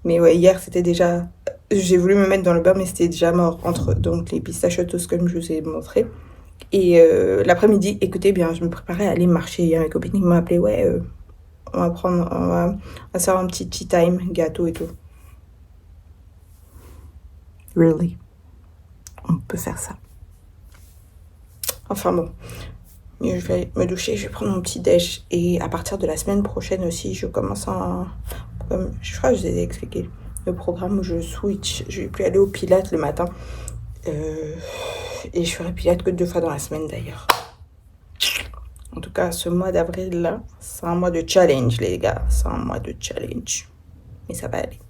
Mais ouais, hier, c'était déjà... J'ai voulu me mettre dans le bain, mais c'était déjà mort entre donc, les pistachotos, comme je vous ai montré. Et l'après-midi, écoutez bien, je me préparais à aller marcher. Il y a mes copines qui m'ont appelé, ouais, on va faire un petit tea time, gâteau et tout. Really? On peut faire ça. Enfin bon, je vais me doucher, je vais prendre mon petit déj. Et à partir de la semaine prochaine aussi, je commence je crois que je vous ai expliqué le programme où je switch. Je vais plus aller au pilates le matin. Et je ferai pilates que 2 fois dans la semaine d'ailleurs. En tout cas, ce mois d'avril là, c'est un mois de challenge les gars. C'est un mois de challenge. Mais ça va aller.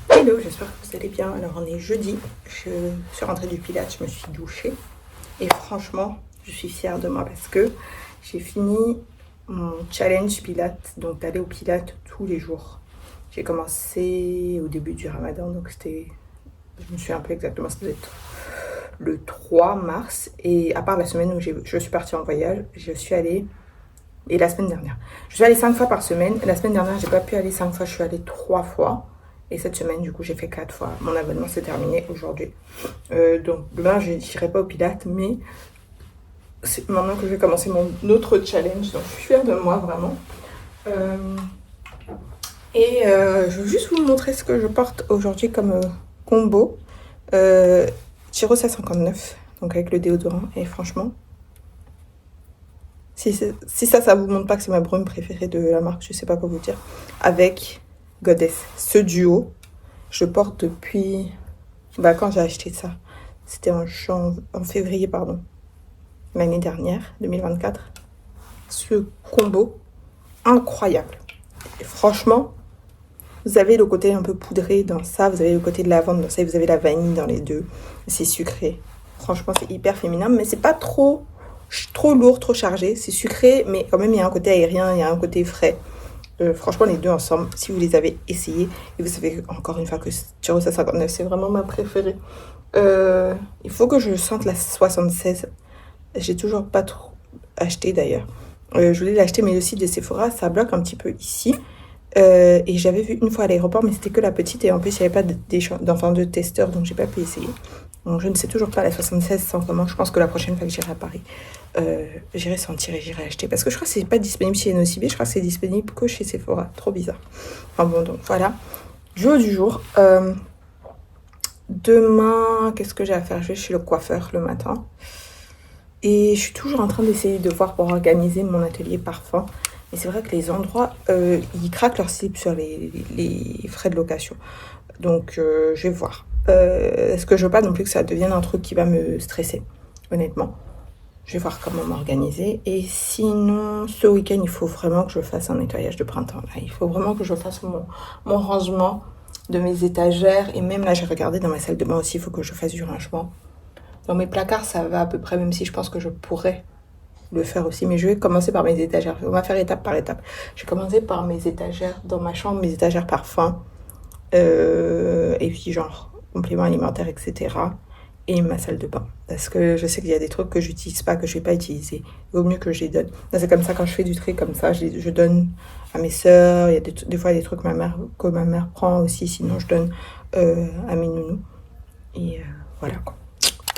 Hello, j'espère que vous allez bien. Alors on est jeudi, je suis rentrée du pilates, je me suis douchée. Et franchement, je suis fière de moi parce que j'ai fini mon challenge pilates, donc d'aller au pilates tous les jours. J'ai commencé au début du ramadan, donc je me souviens un peu exactement, ça devait être le 3 mars. Et à part la semaine où je suis partie en voyage, je suis allée, et la semaine dernière. Je suis allée 5 fois par semaine. La semaine dernière, j'ai pas pu aller 5 fois, je suis allée 3 fois. Et cette semaine, du coup, j'ai fait 4 fois. Mon abonnement s'est terminé aujourd'hui. Donc, demain, je n'irai pas au pilates, mais c'est maintenant que je vais commencer mon autre challenge. Donc, je suis fière de moi, vraiment. Je veux juste vous montrer ce que je porte aujourd'hui comme combo. Chiro 59, donc avec le déodorant. Et franchement, si ça vous montre pas que c'est ma brume préférée de la marque, je sais pas quoi vous dire. Avec Goddess. Ce duo, je porte depuis... quand j'ai acheté ça, c'était en février, l'année dernière, 2024. Ce combo, incroyable. Et franchement, vous avez le côté un peu poudré dans ça, vous avez le côté de lavande dans ça, et vous avez la vanille dans les deux. C'est sucré. Franchement, c'est hyper féminin, mais c'est pas trop trop lourd, trop chargé. C'est sucré, mais quand même, il y a un côté aérien, il y a un côté frais. Franchement, les deux ensemble, si vous les avez essayés, et vous savez encore une fois que Tirosa 59, c'est vraiment ma préférée. Il faut que je sente la 76. J'ai toujours pas trop acheté d'ailleurs. Je voulais l'acheter, mais le site de Sephora, ça bloque un petit peu ici. Et j'avais vu une fois à l'aéroport, mais c'était que la petite, et en plus, il n'y avait pas d'enfant de testeur, donc j'ai pas pu essayer. Donc je ne sais toujours pas la 76 sans comment. Je pense que la prochaine fois que j'irai à Paris, j'irai sentir et j'irai acheter. Parce que je crois que c'est pas disponible chez NOCB, je crois que c'est disponible que chez Sephora. Trop bizarre. Enfin bon, donc voilà. Jour du jour. Demain, qu'est-ce que j'ai à faire? Je vais chez le coiffeur le matin. Et je suis toujours en train d'essayer de voir pour organiser mon atelier parfum. Et c'est vrai que les endroits, ils craquent leur slip sur les frais de location. Donc, je vais voir. Est-ce que je veux pas non plus que ça devienne un truc qui va me stresser, honnêtement. Je vais voir comment m'organiser. Et sinon, ce week-end, il faut vraiment que je fasse un nettoyage de printemps. Là. Il faut vraiment que je fasse mon rangement de mes étagères. Et même là, j'ai regardé dans ma salle de bain aussi, il faut que je fasse du rangement. Dans mes placards, ça va à peu près, même si je pense que je pourrais le faire aussi. Mais je vais commencer par mes étagères. On va faire étape par étape. Je vais commencer par mes étagères dans ma chambre, mes étagères parfums. Et puis genre, compléments alimentaires, etc. Et ma salle de bain. Parce que je sais qu'il y a des trucs que j'utilise pas, que je vais pas utiliser. Il vaut mieux que je les donne. Là, c'est comme ça, quand je fais du tri comme ça, je donne à mes sœurs. Il y a des fois des trucs que ma mère prend aussi. Sinon, je donne à mes nounous. Et voilà quoi.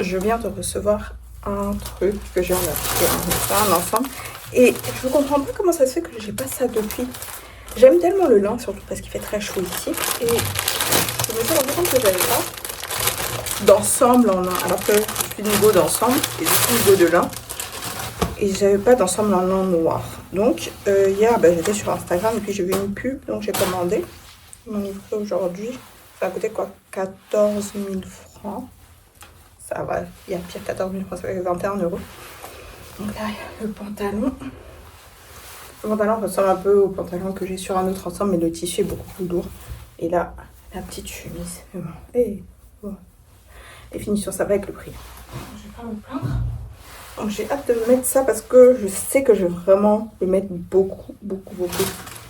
Je viens de recevoir un truc que j'ai en acheté, un ensemble. Et je ne comprends pas comment ça se fait que j'ai pas ça depuis. J'aime tellement le lin, surtout parce qu'il fait très chaud ici. Et je me suis rendu compte que j'avais pas d'ensemble en lin. Alors que je suis niveau d'ensemble et je suis niveau de lin. Et j'avais pas d'ensemble en lin noir. Donc hier, j'étais sur Instagram et puis j'ai vu une pub. Donc j'ai commandé. Ils m'ont livré aujourd'hui. Ça a coûté quoi? 14 000 francs. Ça va, il y a pire, 14 000 francs, ça fait 21 €. Donc là, le pantalon. Le pantalon ressemble un peu au pantalon que j'ai sur un autre ensemble, mais le tissu est beaucoup plus lourd. Et là, la petite chemise. Et bon. Les finitions, ça va avec le prix. Je vais pas me plaindre. Donc j'ai hâte de mettre ça parce que je sais que je vais vraiment le mettre beaucoup.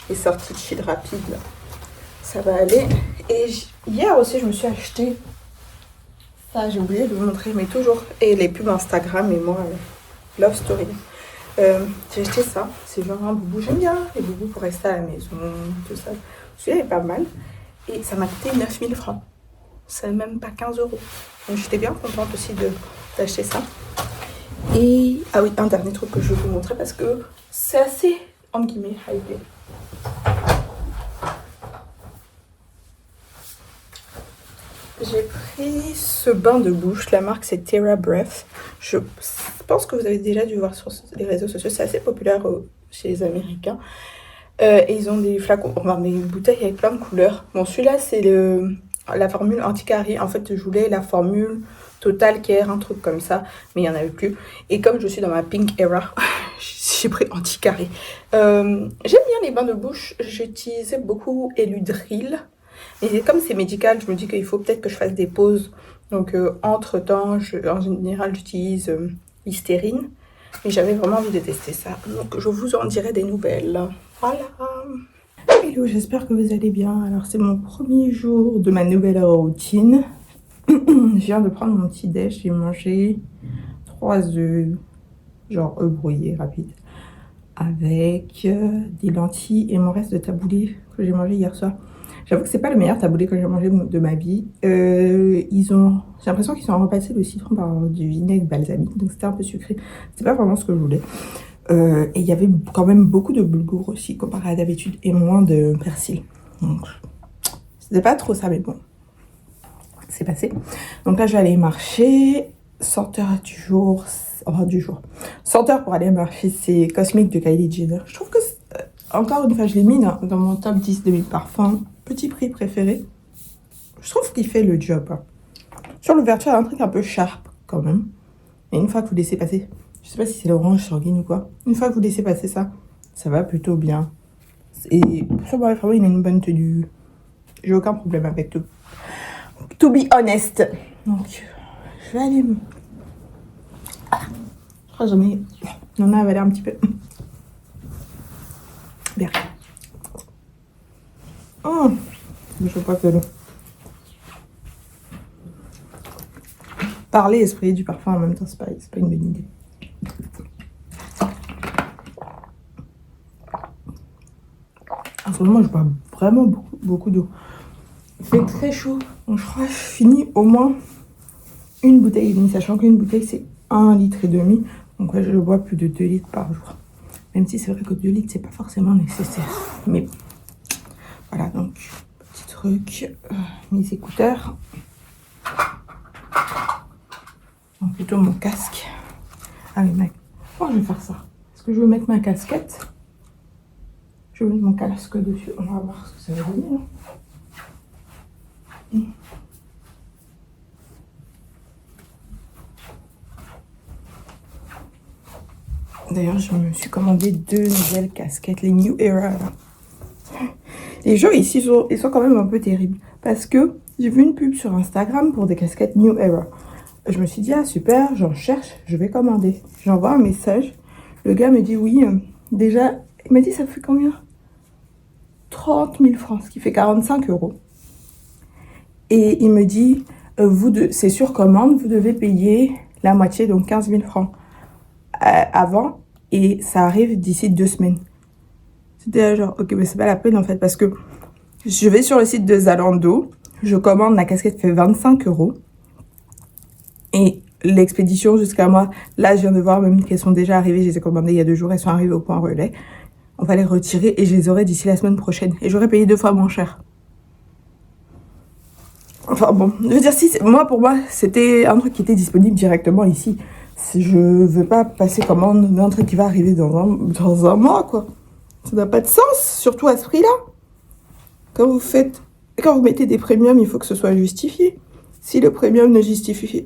Les sorties de chill rapide, là. Ça va aller. Et hier aussi, je me suis acheté. Ça, j'ai oublié de vous montrer, mais toujours. Et les pubs Instagram et moi, Love Story. J'ai acheté ça. C'est genre un boubou. J'aime bien les boubous pour rester à la maison, tout ça. Celui-là est pas mal. Et ça m'a coûté 9 000 francs. C'est même pas 15 €. Donc j'étais bien contente aussi d'acheter ça. Et ah oui, un dernier truc que je vais vous montrer parce que c'est assez, entre guillemets, hypé. J'ai pris ce bain de bouche, la marque c'est Terra Breath. Je pense que vous avez déjà dû voir sur les réseaux sociaux, c'est assez populaire chez les Américains. Et ils ont des flacons, enfin des bouteilles avec plein de couleurs. Bon, celui-là c'est la formule anti-carie. En fait, je voulais la formule Total Care, un truc comme ça, mais il n'y en avait plus. Et comme je suis dans ma pink era, j'ai pris anti-carie. J'aime bien les bains de bouche, j'utilisais beaucoup Eludril. Et comme c'est médical, je me dis qu'il faut peut-être que je fasse des pauses. Donc, entre-temps, en général, j'utilise Listerine. Mais j'avais vraiment envie de tester ça. Donc, je vous en dirai des nouvelles. Voilà. Hello, j'espère que vous allez bien. Alors, c'est mon premier jour de ma nouvelle routine. Je viens de prendre mon petit déj. J'ai mangé 3 œufs, genre œufs brouillés rapides, avec des lentilles et mon reste de taboulé que j'ai mangé hier soir. J'avoue que c'est pas le meilleur taboulé que j'ai mangé de ma vie. J'ai l'impression qu'ils ont remplacé le citron par du vinaigre balsamique, donc c'était un peu sucré. C'est pas vraiment ce que je voulais. Et il y avait quand même beaucoup de boulgour aussi comparé à d'habitude et moins de persil. Donc c'était pas trop ça, mais bon, c'est passé. Donc là je vais aller marcher. Senteur du jour, senteur pour aller marcher, c'est Cosmic de Kylie Jenner. Je trouve que encore une fois je l'ai mis dans mon top 10 de mes parfums. Petit prix préféré. Je trouve qu'il fait le job. Sur l'ouverture, il y a un truc un peu sharp quand même. Et une fois que vous laissez passer, je sais pas si c'est l'orange sanguine ou quoi. Une fois que vous laissez passer ça, ça va plutôt bien. Et sur ma vraiment, il a une bonne tenue. J'ai aucun problème avec tout. To be honest. Donc, je vais aller. Je crois que j'en ai avalé un petit peu. Bien. Oh, je vois que l'eau. Parler et sprayer du parfum en même temps, c'est pas une bonne idée. En ce moment, je bois vraiment beaucoup d'eau. Il fait très chaud. Donc, je crois que je finis au moins une bouteille et demie, sachant qu'une bouteille, c'est 1,5 litre. Donc, ouais, je bois plus de 2 litres par jour. Même si c'est vrai que 2 litres, c'est pas forcément nécessaire. Mais bon. Voilà, donc, petit truc. Mes écouteurs. Donc, plutôt mon casque. Ah oui, oh, je vais faire ça. Est-ce que je vais mettre ma casquette? Je vais mettre mon casque dessus. On va voir ce que ça va donner. D'ailleurs, je me suis commandé 2 nouvelles casquettes, les New Era. Là. Les gens ici, ils sont quand même un peu terribles. Parce que j'ai vu une pub sur Instagram pour des casquettes New Era. Je me suis dit, ah super, j'en cherche, je vais commander. J'envoie un message. Le gars me dit, oui, déjà, il m'a dit, ça fait combien? 30 000 francs, ce qui fait 45 €. Et il me dit, c'est sur commande, vous devez payer la moitié, donc 15 000 francs avant. Et ça arrive d'ici 2 semaines. C'était genre, ok, mais c'est pas la peine en fait, parce que je vais sur le site de Zalando, je commande, la casquette fait 25 €. Et l'expédition jusqu'à moi, là je viens de voir même qu'elles sont déjà arrivées, je les ai commandées il y a 2 jours, elles sont arrivées au point relais. On va les retirer et je les aurai d'ici la semaine prochaine. Et j'aurais payé 2 fois moins cher. Enfin bon, je veux dire, si moi pour moi, c'était un truc qui était disponible directement ici. Si je veux pas passer commande d'un truc qui va arriver dans un mois, quoi. Ça n'a pas de sens, surtout à ce prix-là. Quand vous mettez des premiums, il faut que ce soit justifié. Si le premium n'est justifié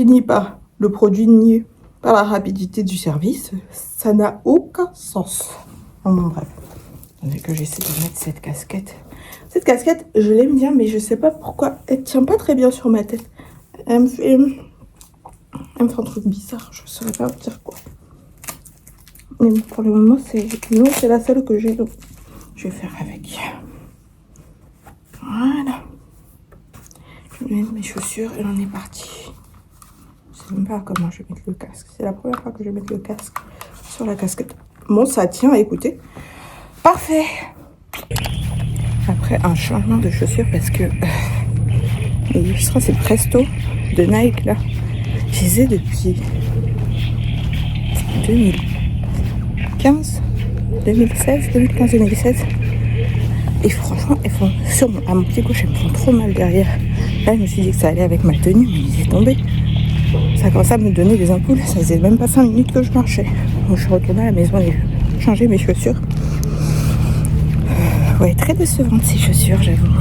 ni par le produit, ni par la rapidité du service, ça n'a aucun sens. Bon, bref. Attendez que j'essaie de mettre cette casquette. Cette casquette, je l'aime bien, mais je sais pas pourquoi. Elle tient pas très bien sur ma tête. Elle me fait un truc bizarre, je saurais pas vous dire quoi. Mais pour le moment, c'est la seule que j'ai, donc je vais faire avec. Voilà. Je vais mettre mes chaussures et on est parti. Je sais même pas comment je vais mettre le casque. C'est la première fois que je vais mettre le casque sur la casquette. Bon, ça tient, écoutez. Parfait. Après un changement de chaussures parce que je crois que c'est Presto de Nike là. Je les ai depuis 2015, 2016. Et franchement, elles font à mon pied gauche, elles me font trop mal derrière. Là, je me suis dit que ça allait avec ma tenue, mais ils est tombé. Ça a commencé à me donner des ampoules. Ça faisait même pas 5 minutes que je marchais. Donc, je suis retournée à la maison et j'ai changé mes chaussures. Ouais, très décevantes ces chaussures, j'avoue.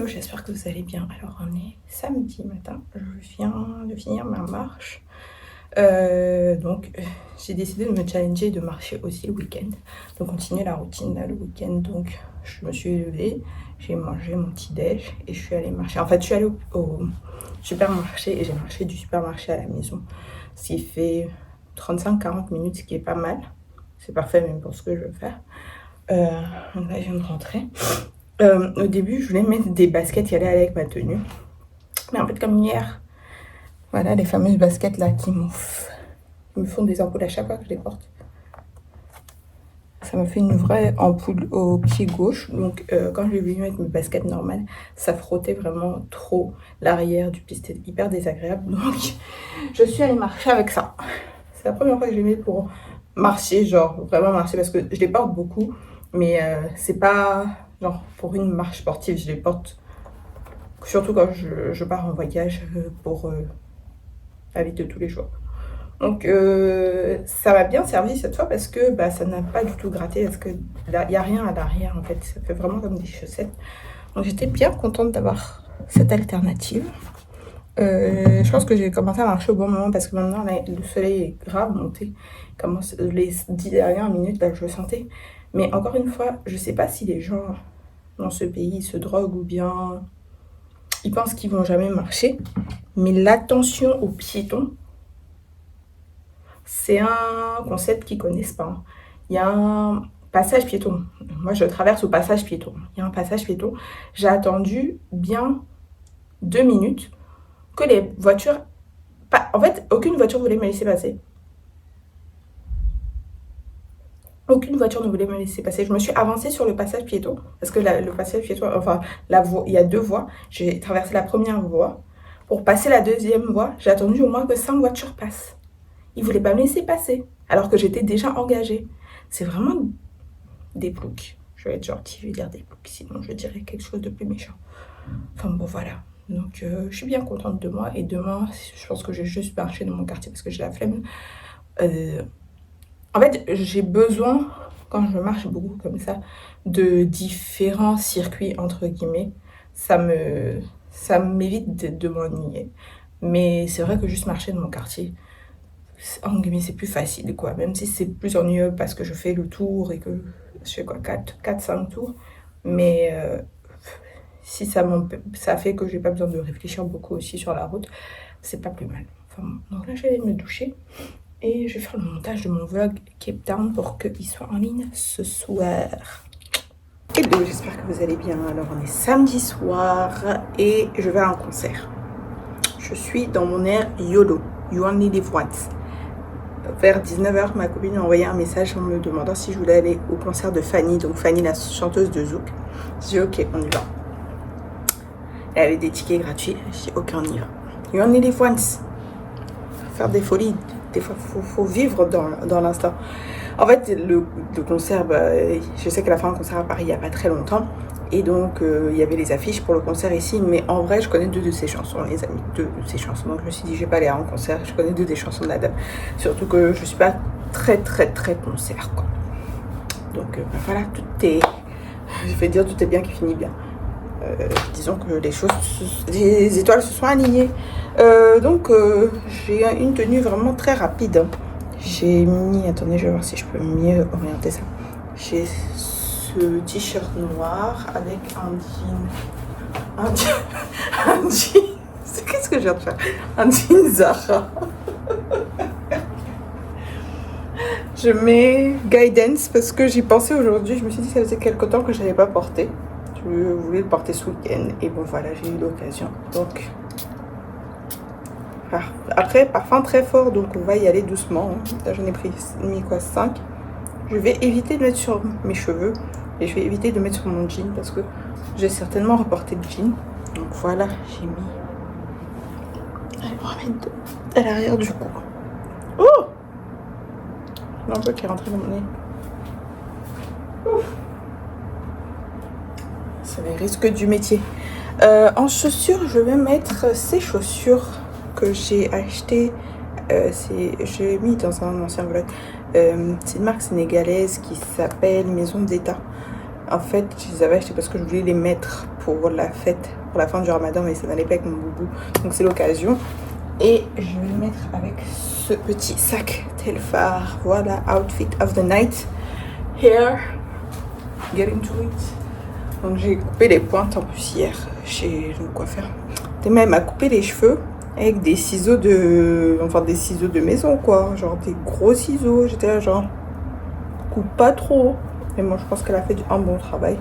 J'espère que vous allez bien. Alors on est samedi matin, je viens de finir ma marche. Donc j'ai décidé de me challenger et de marcher aussi le week-end. De continuer la routine là le week-end. Donc je me suis levée, j'ai mangé mon petit déj et je suis allée marcher. En fait je suis allée au supermarché et j'ai marché du supermarché à la maison. Ce qui fait 35-40 minutes, ce qui est pas mal. C'est parfait même pour ce que je veux faire. Donc là je viens de rentrer. Au début, je voulais mettre des baskets qui allaient avec ma tenue. Mais en fait, comme hier, voilà, les fameuses baskets là qui me font des ampoules à chaque fois que je les porte. Ça m'a fait une vraie ampoule au pied gauche. Donc, quand j'ai voulu mettre mes baskets normales, ça frottait vraiment trop l'arrière du pied. C'était hyper désagréable. Donc, je suis allée marcher avec ça. C'est la première fois que je les mets pour marcher, genre vraiment marcher, parce que je les porte beaucoup. Mais c'est pas Genre, pour une marche sportive, je les porte. Surtout quand je pars en voyage pour la vie de tous les jours. Donc, ça m'a bien servi cette fois parce que bah, ça n'a pas du tout gratté. Parce qu'il n'y a rien à l'arrière, en fait. Ça fait vraiment comme des chaussettes. Donc, j'étais bien contente d'avoir cette alternative. Je pense que j'ai commencé à marcher au bon moment parce que maintenant, là, le soleil est grave monté. Commence, les 10 dernières minutes, là, je le sentais. Mais encore une fois, je sais pas si les gens dans ce pays se droguent ou bien ils pensent qu'ils vont jamais marcher. Mais l'attention aux piétons, c'est un concept qu'ils connaissent pas. Il y a un passage piéton. Moi, je traverse au passage piéton. Il y a un passage piéton. J'ai attendu bien 2 minutes que les voitures... En fait, aucune voiture voulait me laisser passer. Aucune voiture ne voulait me laisser passer. Je me suis avancée sur le passage piéton. Parce que le passage piéton, enfin, la voie, il y a 2 voies. J'ai traversé la première voie. Pour passer la deuxième voie, j'ai attendu au moins que 5 voitures passent. Ils ne voulaient pas me laisser passer. Alors que j'étais déjà engagée. C'est vraiment des ploucs. Je vais être gentille, je vais dire des ploucs. Sinon, je dirais quelque chose de plus méchant. Enfin bon, voilà. Donc, je suis bien contente de moi. Et demain, je pense que je vais juste marcher dans mon quartier parce que j'ai la flemme. En fait, j'ai besoin, quand je marche beaucoup comme ça, de différents circuits, entre guillemets. Ça m'évite de m'ennuyer. Mais c'est vrai que juste marcher dans mon quartier, en guillemets, c'est plus facile, quoi. Même si c'est plus ennuyeux parce que je fais le tour et que je fais quoi, 4-5 tours. Mais si ça fait que j'ai pas besoin de réfléchir beaucoup aussi sur la route, c'est pas plus mal. Enfin, donc là, je vais aller me doucher. Et je vais faire le montage de mon vlog Cape Town pour qu'il soit en ligne ce soir. Hello, j'espère que vous allez bien. Alors on est samedi soir et je vais à un concert. Je suis dans mon air YOLO, You Only Live Once. Vers 19h, ma copine m'a envoyé un message en me demandant si je voulais aller au concert de Fanny. Donc Fanny, la chanteuse de Zouk. J'ai dit ok, on y va. Elle avait des tickets gratuits. J'ai dit ok, on y va. You Only Live Once. Faire des folies. Des fois, faut vivre dans l'instant. En fait, le concert, je sais qu'elle a fait un concert à Paris il n'y a pas très longtemps. Et donc, il y avait les affiches pour le concert ici. Mais en vrai, je connais 2 de ses chansons, les amis. 2 de ses chansons. Donc, je me suis dit, je vais pas aller à un concert. Je connais 2 des chansons de la dame. Surtout que je suis pas très concert, quoi. Donc, voilà, tout est... Je vais dire, tout est bien qui finit bien. Disons que les étoiles se sont alignées. Donc j'ai une tenue vraiment très rapide. J'ai mis, attendez, je vais voir si je peux mieux orienter ça. J'ai ce t-shirt noir avec un jean. Qu'est-ce que je viens de faire? Un jean Zara. Je mets Guidance parce que j'y pensais aujourd'hui. Je me suis dit que ça faisait quelque temps que je n'avais pas porté. Je voulais le porter ce week-end et bon voilà, j'ai eu l'occasion. Donc après, parfum très fort, donc on va y aller doucement. Là j'en ai mis quoi, 5. Je vais éviter de mettre sur mes cheveux et je vais éviter de mettre sur mon jean parce que j'ai certainement reporté le jean. Donc voilà, j'ai mis. Allez, on va mettre à l'arrière du cou. Oh, il y a un peu qui est rentré dans mon nez. Ouf. C'est les risques du métier. En chaussures, je vais mettre ces chaussures que j'ai achetées. J'ai mis dans un ancien vlog. C'est une marque sénégalaise qui s'appelle Maison d'État. En fait, je les avais achetées parce que je voulais les mettre pour la fête, pour la fin du ramadan, mais ça n'allait pas avec mon boubou. Donc c'est l'occasion. Et je vais le mettre avec ce petit sac Telfar. Voilà, outfit of the night. Here, get into it. Donc j'ai coupé les pointes en plus hier chez le coiffeur. Théma elle m'a coupé les cheveux avec des ciseaux des ciseaux de maison quoi, genre des gros ciseaux. J'étais là genre, coupe pas trop. Mais moi je pense qu'elle a fait un bon travail.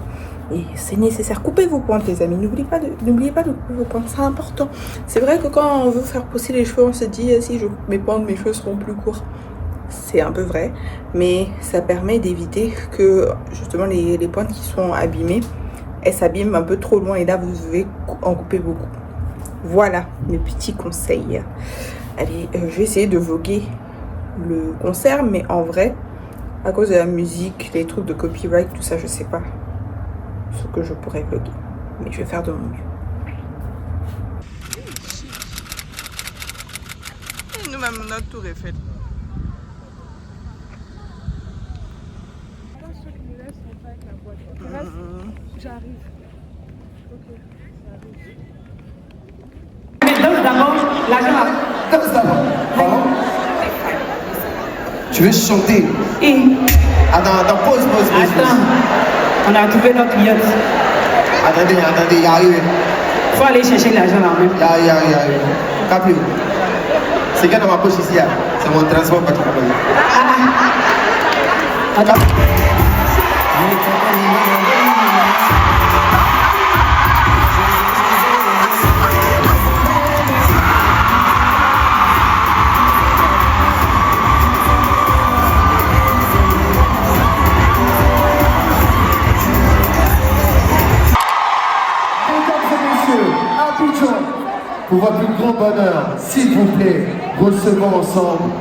Et c'est nécessaire. Coupez vos pointes les amis, n'oubliez pas de couper vos pointes, c'est important. C'est vrai que quand on veut faire pousser les cheveux, on se dit si je coupe mes pointes, mes cheveux seront plus courts. C'est un peu vrai, mais ça permet d'éviter que justement les pointes qui sont abîmées, elles s'abîment un peu trop loin et là vous devez en couper beaucoup. Voilà mes petits conseils. Allez, je vais essayer de voguer le concert, mais en vrai, à cause de la musique, les trucs de copyright, tout ça, je sais pas. ce que je pourrais vlogger. Mais je vais faire de mon mieux. Et nous-mêmes, notre tour est fait. Ceux qui me laissent sont pas avec la voiture. J'arrive. Ok, j'arrive. Danse d'abord, l'argent. Danse d'abord. Pardon? Tu veux chanter? Et Attends, pause. attends, on a trouvé notre yacht. Attendez, il arrive. Faut aller chercher l'argent là même. Il arrive. Rappelez-vous. C'est qu'il y a dans ma poche ici, c'est mon transport particulier. Attends. Pour votre plus grand bonheur, s'il vous plaît, recevons ensemble.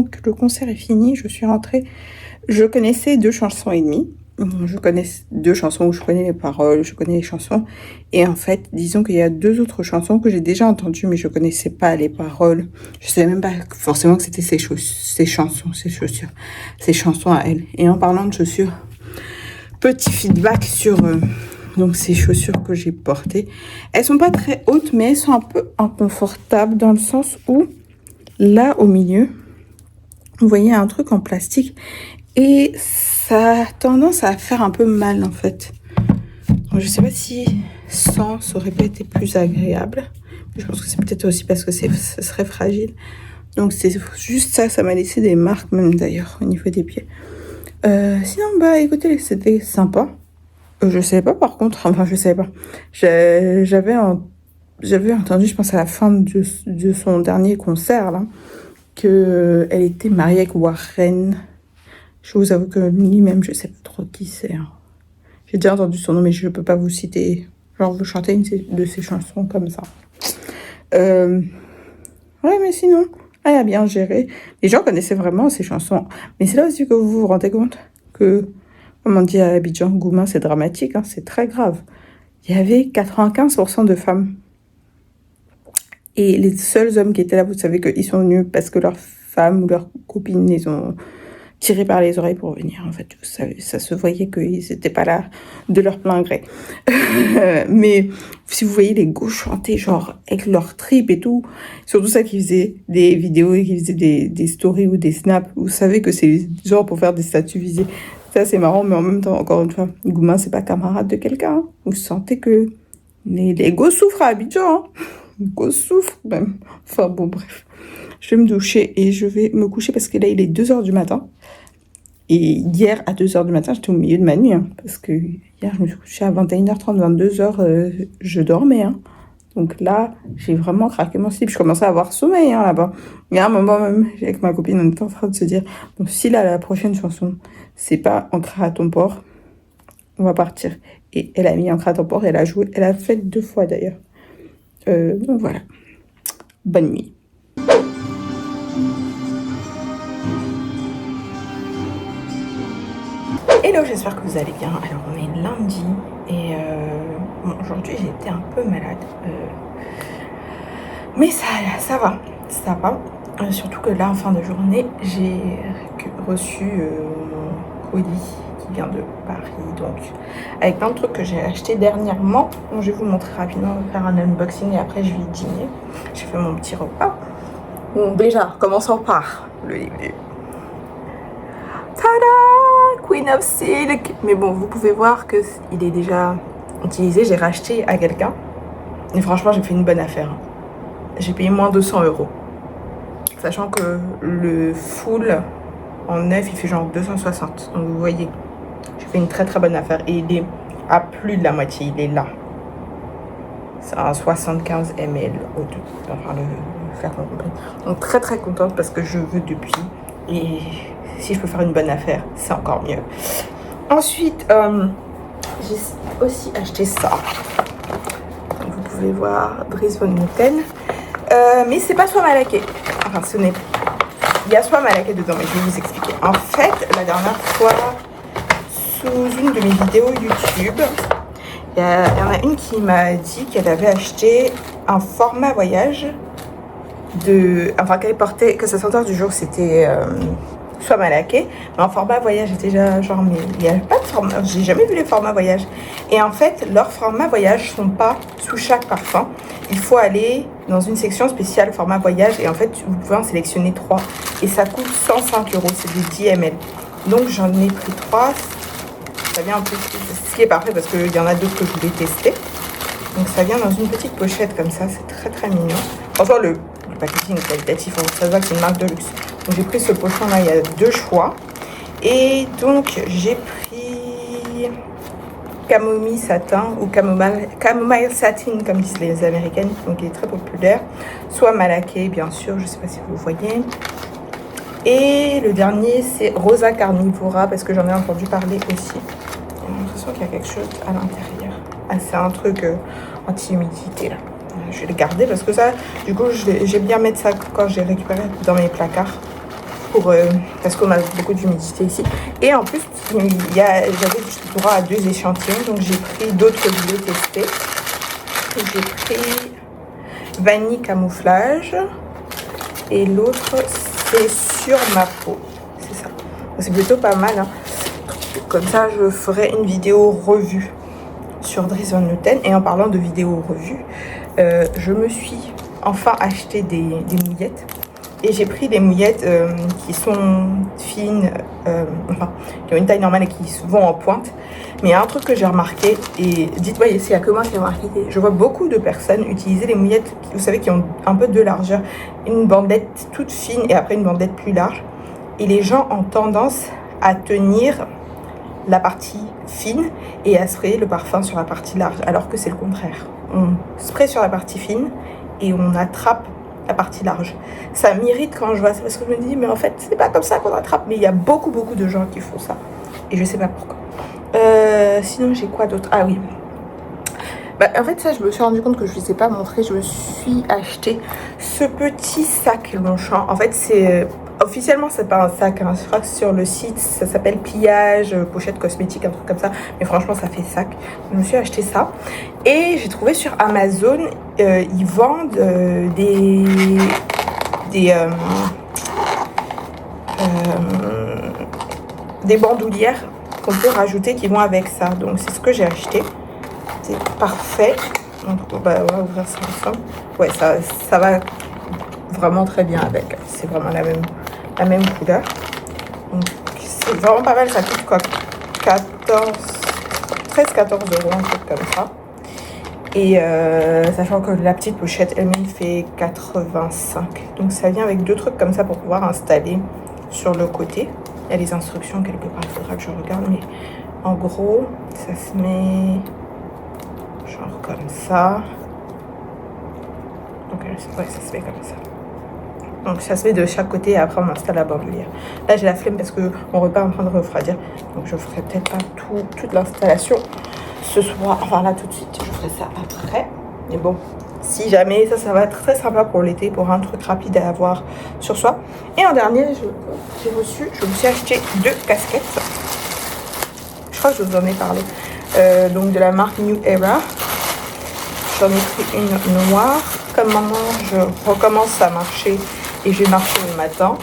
donc le concert est fini, je suis rentrée. Je connaissais 2 chansons et demie. Je connais 2 chansons où je connais les paroles, je connais les chansons. Et en fait, disons qu'il y a 2 autres chansons que j'ai déjà entendues, mais je connaissais pas les paroles. Je savais même pas forcément que c'était ses chansons à elle. Et en parlant de chaussures, petit feedback sur donc ces chaussures que j'ai portées. Elles sont pas très hautes, mais elles sont un peu inconfortables dans le sens où là au milieu, vous voyez un truc en plastique et ça a tendance à faire un peu mal en fait. Donc, je sais pas si sans ça aurait pas été plus agréable. Je pense que c'est peut-être aussi parce que ce serait fragile. Donc c'est juste ça, ça m'a laissé des marques même d'ailleurs au niveau des pieds. Sinon bah écoutez, c'était sympa. Je savais pas par contre, enfin je savais pas. J'avais entendu, je pense à la fin de son dernier concert là, que elle était mariée avec Warren. Je vous avoue que lui-même, je sais pas trop qui c'est. Hein. J'ai déjà entendu son nom, mais je peux pas vous citer. Genre, vous chantez une de ses chansons comme ça. Ouais, mais sinon, elle a bien géré. Les gens connaissaient vraiment ses chansons. Mais c'est là aussi que vous vous rendez compte que, comme on dit à Abidjan, Goumin, c'est dramatique, hein, c'est très grave. Il y avait 95% de femmes. Et les seuls hommes qui étaient là, vous savez qu'ils sont venus parce que leurs femmes ou leurs copines les ont tirés par les oreilles pour venir. En fait, vous savez, ça se voyait qu'ils n'étaient pas là de leur plein gré. Mais si vous voyez les go chanter, genre avec leurs tripes et tout, surtout ça qui faisait des vidéos et qui faisait des stories ou des snaps, vous savez que c'est genre pour faire des statuts visés. Ça, c'est marrant, mais en même temps, encore une fois, Goumin, c'est pas camarade de quelqu'un. Hein. Vous sentez que les go souffrent à Abidjan. Hein. Les go souffrent même. Enfin bon, bref. Je vais me doucher et je vais me coucher parce que là, il est 2h du matin. Et hier, à 2h du matin, j'étais au milieu de ma nuit. Hein, parce que hier, je me suis couchée à 21h30, 22h, je dormais. Hein. Donc là, j'ai vraiment craqué mon slip. Je commençais à avoir sommeil hein, là-bas. Il y a un moment même, avec ma copine, on était en train de se dire, bon, si là, la prochaine chanson, c'est pas Ancré à ton port, on va partir. Et elle a mis Ancré à ton port, elle a joué, elle a fait 2 fois d'ailleurs. Donc voilà. Bonne nuit. Hello, j'espère que vous allez bien. Alors on est lundi et bon, aujourd'hui j'ai été un peu malade. Mais ça va. Surtout que là en fin de journée j'ai reçu mon colis qui vient de Paris. Donc avec plein de trucs que j'ai acheté dernièrement. Donc, je vais vous montrer rapidement, faire un unboxing et après je vais dîner. J'ai fait mon petit repas. Bon déjà, commençons par le livre. Tada! Queen of Silk. Mais bon, vous pouvez voir que il est déjà utilisé. J'ai racheté à quelqu'un. Et franchement, j'ai fait une bonne affaire. J'ai payé moins 200 €. Sachant que le full en neuf, il fait genre 260. Donc vous voyez, j'ai fait une très très bonne affaire. Et il est à plus de la moitié. Il est là. C'est un 75 ml au deux. Enfin, le faire compris. Donc très très contente parce que je veux depuis. Et si je peux faire une bonne affaire, c'est encore mieux. Ensuite, j'ai aussi acheté ça. Donc, vous pouvez voir Dries Van Noten. Mais c'est pas Sois Malaqué. Enfin, ce n'est pas. Il y a Sois Malaqué dedans, mais je vais vous expliquer. En fait, la dernière fois, sous une de mes vidéos YouTube, il y en a une qui m'a dit qu'elle avait acheté un format voyage enfin, qu'elle portait, que sa senteur du jour c'était Sois Malaqué, mais en format voyage, j'étais déjà genre, mais il n'y a pas de format, j'ai jamais vu les formats voyage. Et en fait, leurs formats voyage sont pas sous chaque parfum. Il faut aller dans une section spéciale format voyage et en fait, vous pouvez en sélectionner 3 et ça coûte 105 €, c'est des 10 ml. Donc j'en ai pris 3, ça vient un peu, ce qui est parfait parce qu'il y en a d'autres que je voulais tester. Donc ça vient dans une petite pochette comme ça, c'est très très mignon. Franchement, le packaging est qualitatif, ça se voit que c'est une marque de luxe. Donc j'ai pris ce pochon là, il y a 2 choix. Et donc j'ai pris camomille satin ou camomile satin comme disent les américaines, donc il est très populaire. Sois Malaqué bien sûr, je sais pas si vous voyez. Et le dernier c'est Rosa Carnivora parce que j'en ai entendu parler aussi. J'ai l'impression qu'il y a quelque chose à l'intérieur. Ah, c'est un truc anti-humidité là. Je vais le garder parce que ça, du coup, j'aime bien mettre ça quand j'ai récupéré dans mes placards. parce qu'on a beaucoup d'humidité ici. Et en plus, j'avais le droit à 2 échantillons, donc j'ai pris d'autres vidéos testées. J'ai pris vanille camouflage et l'autre c'est sur ma peau. C'est ça. C'est plutôt pas mal. Hein. Comme ça, je ferai une vidéo revue sur Dries Van Noten. Et en parlant de vidéo revue, je me suis enfin acheté des mouillettes. Et j'ai pris des mouillettes qui sont fines, enfin, qui ont une taille normale et qui vont en pointe. Mais il y a un truc que j'ai remarqué, et dites-moi s'il n'y a que moi qui ai remarqué, je vois beaucoup de personnes utiliser les mouillettes, vous savez, qui ont un peu de largeur, une bandelette toute fine et après une bandelette plus large. Et les gens ont tendance à tenir la partie fine et à sprayer le parfum sur la partie large, alors que c'est le contraire. On spraye sur la partie fine et on attrape la partie large. Ça m'irrite quand je vois ça parce que je me dis mais en fait c'est pas comme ça qu'on attrape, mais il y a beaucoup de gens qui font ça et je sais pas pourquoi. Sinon j'ai quoi d'autre? Ah oui, bah, en fait ça je me suis rendu compte que je ne vous ai pas montré. Je me suis acheté ce petit sac Longchamp. En fait c'est officiellement c'est pas un sac, hein. Je crois que sur le site ça s'appelle pliage, pochette cosmétique, un truc comme ça, mais franchement ça fait sac. Je me suis acheté ça et j'ai trouvé sur Amazon ils vendent des bandoulières qu'on peut rajouter qui vont avec ça. Donc c'est ce que j'ai acheté. C'est parfait. Donc bah, on va ouvrir ça ensemble. Ouais, ça va vraiment très bien avec. C'est vraiment la même couleur. Donc c'est vraiment pas mal. Ça coûte quoi, 13-14 €, un truc comme ça. Et sachant que la petite pochette elle-même fait 85. Donc ça vient avec 2 trucs comme ça pour pouvoir installer sur le côté. Il y a les instructions quelque part, il faudra que je regarde, mais en gros, ça se met genre comme ça. Donc ouais, ça se met comme ça. Donc ça se met de chaque côté et après on installe la bandoulière. Là j'ai la flemme parce que mon repas est en train de refroidir. Donc je ferai peut-être pas toute l'installation ce soir. Enfin là tout de suite, je ferai ça après. Mais bon, si jamais, ça va être très sympa pour l'été, pour un truc rapide à avoir sur soi. Et en dernier, je me suis acheté 2 casquettes. Je crois que je vous en ai parlé. Donc de la marque New Era. J'en ai pris une noire. Comme maintenant je recommence à marcher et je vais marcher le matin,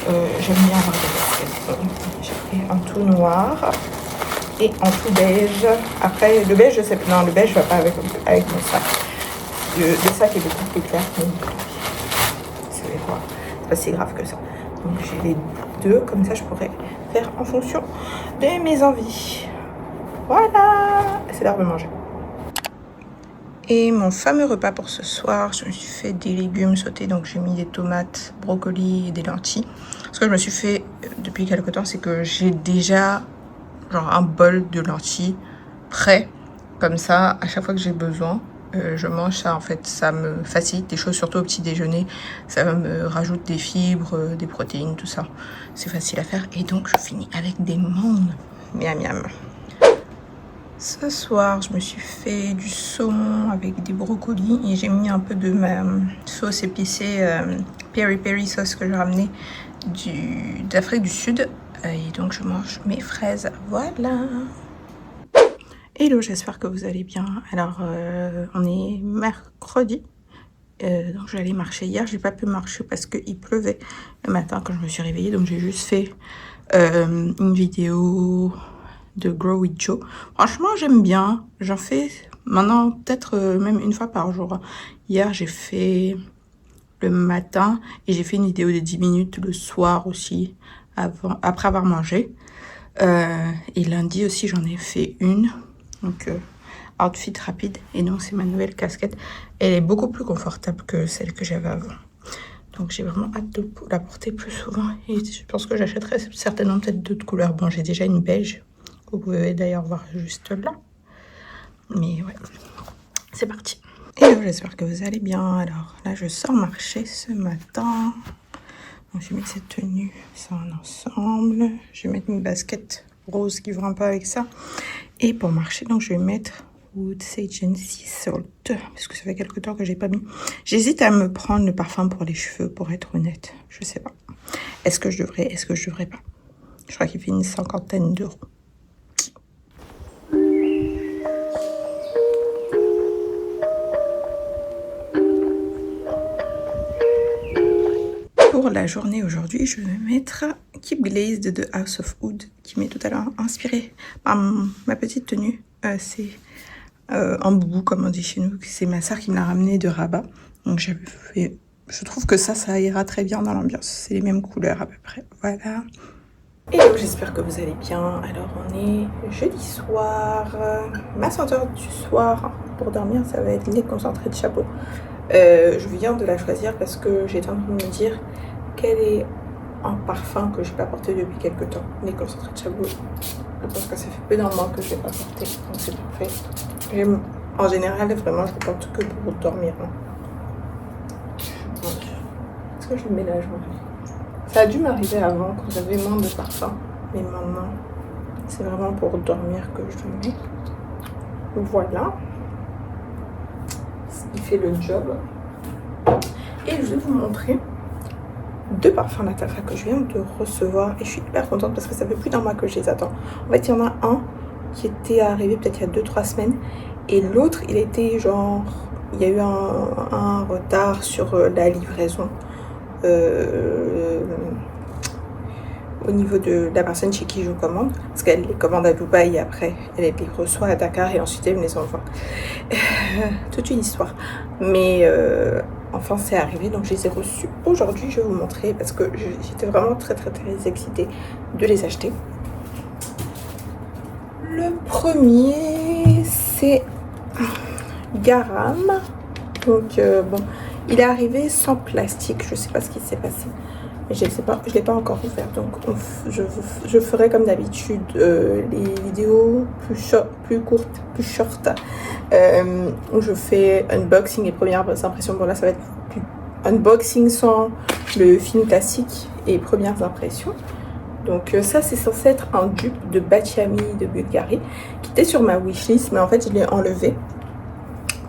j'aime bien avoir des casquettes. J'ai pris un tout noir et un tout beige. Après le beige, je sais pas, non, le beige va pas avec mon sac. Le sac est beaucoup plus clair. Mais c'est quoi, c'est pas si grave que ça. Donc j'ai les 2, comme ça je pourrais faire en fonction de mes envies. Voilà, c'est l'heure de manger. Et mon fameux repas pour ce soir, je me suis fait des légumes sautés, donc j'ai mis des tomates, brocolis et des lentilles. Ce que je me suis fait depuis quelque temps, c'est que j'ai déjà genre un bol de lentilles prêt, comme ça, à chaque fois que j'ai besoin, je mange ça. En fait, ça me facilite des choses, surtout au petit déjeuner. Ça me rajoute des fibres, des protéines, tout ça. C'est facile à faire. Et donc, je finis avec des mangues. Miam miam. Ce soir, je me suis fait du saumon avec des brocolis et j'ai mis un peu de ma sauce épicée peri peri sauce que j'ai ramenée d'Afrique du Sud. Et donc, je mange mes fraises. Voilà. Hello, j'espère que vous allez bien. Alors, on est mercredi. Donc, j'allais marcher hier. J'ai pas pu marcher parce qu'il pleuvait le matin quand je me suis réveillée. Donc, j'ai juste fait une vidéo de Grow with Joe. Franchement, j'aime bien. J'en fais maintenant peut-être même une fois par jour. Hier, j'ai fait le matin et j'ai fait une vidéo de 10 minutes le soir aussi, après avoir mangé. Et lundi aussi, j'en ai fait une. Donc, outfit rapide. Et donc, c'est ma nouvelle casquette. Elle est beaucoup plus confortable que celle que j'avais avant. Donc, j'ai vraiment hâte de la porter plus souvent. Et je pense que j'achèterai certainement peut-être d'autres couleurs. Bon, j'ai déjà une beige. Vous pouvez d'ailleurs voir juste là. Mais ouais, c'est parti. Et j'espère que vous allez bien. Alors là, je sors marcher ce matin. Donc, j'ai mis cette tenue, ça en ensemble. Je vais mettre une basket rose qui va un peu avec ça. Et pour marcher, donc je vais mettre Wood Sage and Sea Salt. Parce que ça fait quelques temps que j'ai pas mis. J'hésite à me prendre le parfum pour les cheveux, pour être honnête. Je sais pas. Est-ce que je devrais, est-ce que je devrais pas? Je crois qu'il fait une 50aine d'euros. Pour la journée aujourd'hui, je vais mettre Keep Glazed de House of Wood, qui m'est tout à l'heure inspiré par ma petite tenue. C'est un boubou, comme on dit chez nous. C'est ma soeur qui me l'a ramené de Rabat. Donc j'avais fait... Je trouve que ça ira très bien dans l'ambiance. C'est les mêmes couleurs à peu près. Voilà. Et donc j'espère que vous allez bien. Alors on est jeudi soir. Ma senteur du soir pour dormir, ça va être les concentrés de chapeau. Je viens de la choisir parce que j'étais en train de me dire quel est un parfum que je n'ai pas porté depuis quelques temps. Les concentrés de chapeau. Je pense que ça fait peu d'un mois que je ne l'ai pas porté. Donc c'est parfait. En général, vraiment, je ne le porte que pour dormir. Est-ce que je le ménage aujourd'hui? Ça a dû m'arriver avant quand j'avais moins de parfum. Mais maintenant, c'est vraiment pour dormir que je le mets. Voilà. Il fait le job. Et je vais vous montrer 2 parfums Natalra que je viens de recevoir. Et je suis hyper contente parce que ça fait plus d'un mois que je les attends. En fait, il y en a un qui était arrivé peut-être il y a 2-3 semaines. Et l'autre, il était genre... Il y a eu un retard sur la livraison. Au niveau de la personne chez qui je commande, parce qu'elle les commande à Dubaï et après elle les reçoit à Dakar et ensuite elle me les envoie. Toute une histoire. Mais enfin c'est arrivé, donc je les ai reçus aujourd'hui. Je vais vous montrer parce que j'étais vraiment très excitée de les acheter. Le premier c'est Garam. Donc bon, il est arrivé sans plastique, je sais pas ce qui s'est passé. Je ne sais pas, je ne l'ai pas encore ouvert, donc je ferai comme d'habitude les vidéos plus courtes, plus short, où je fais unboxing et premières impressions. Bon là ça va être plus unboxing sans le film classique et premières impressions. Donc ça c'est censé être un dupe de Bachami de Bulgarie qui était sur ma wishlist, mais en fait je l'ai enlevé.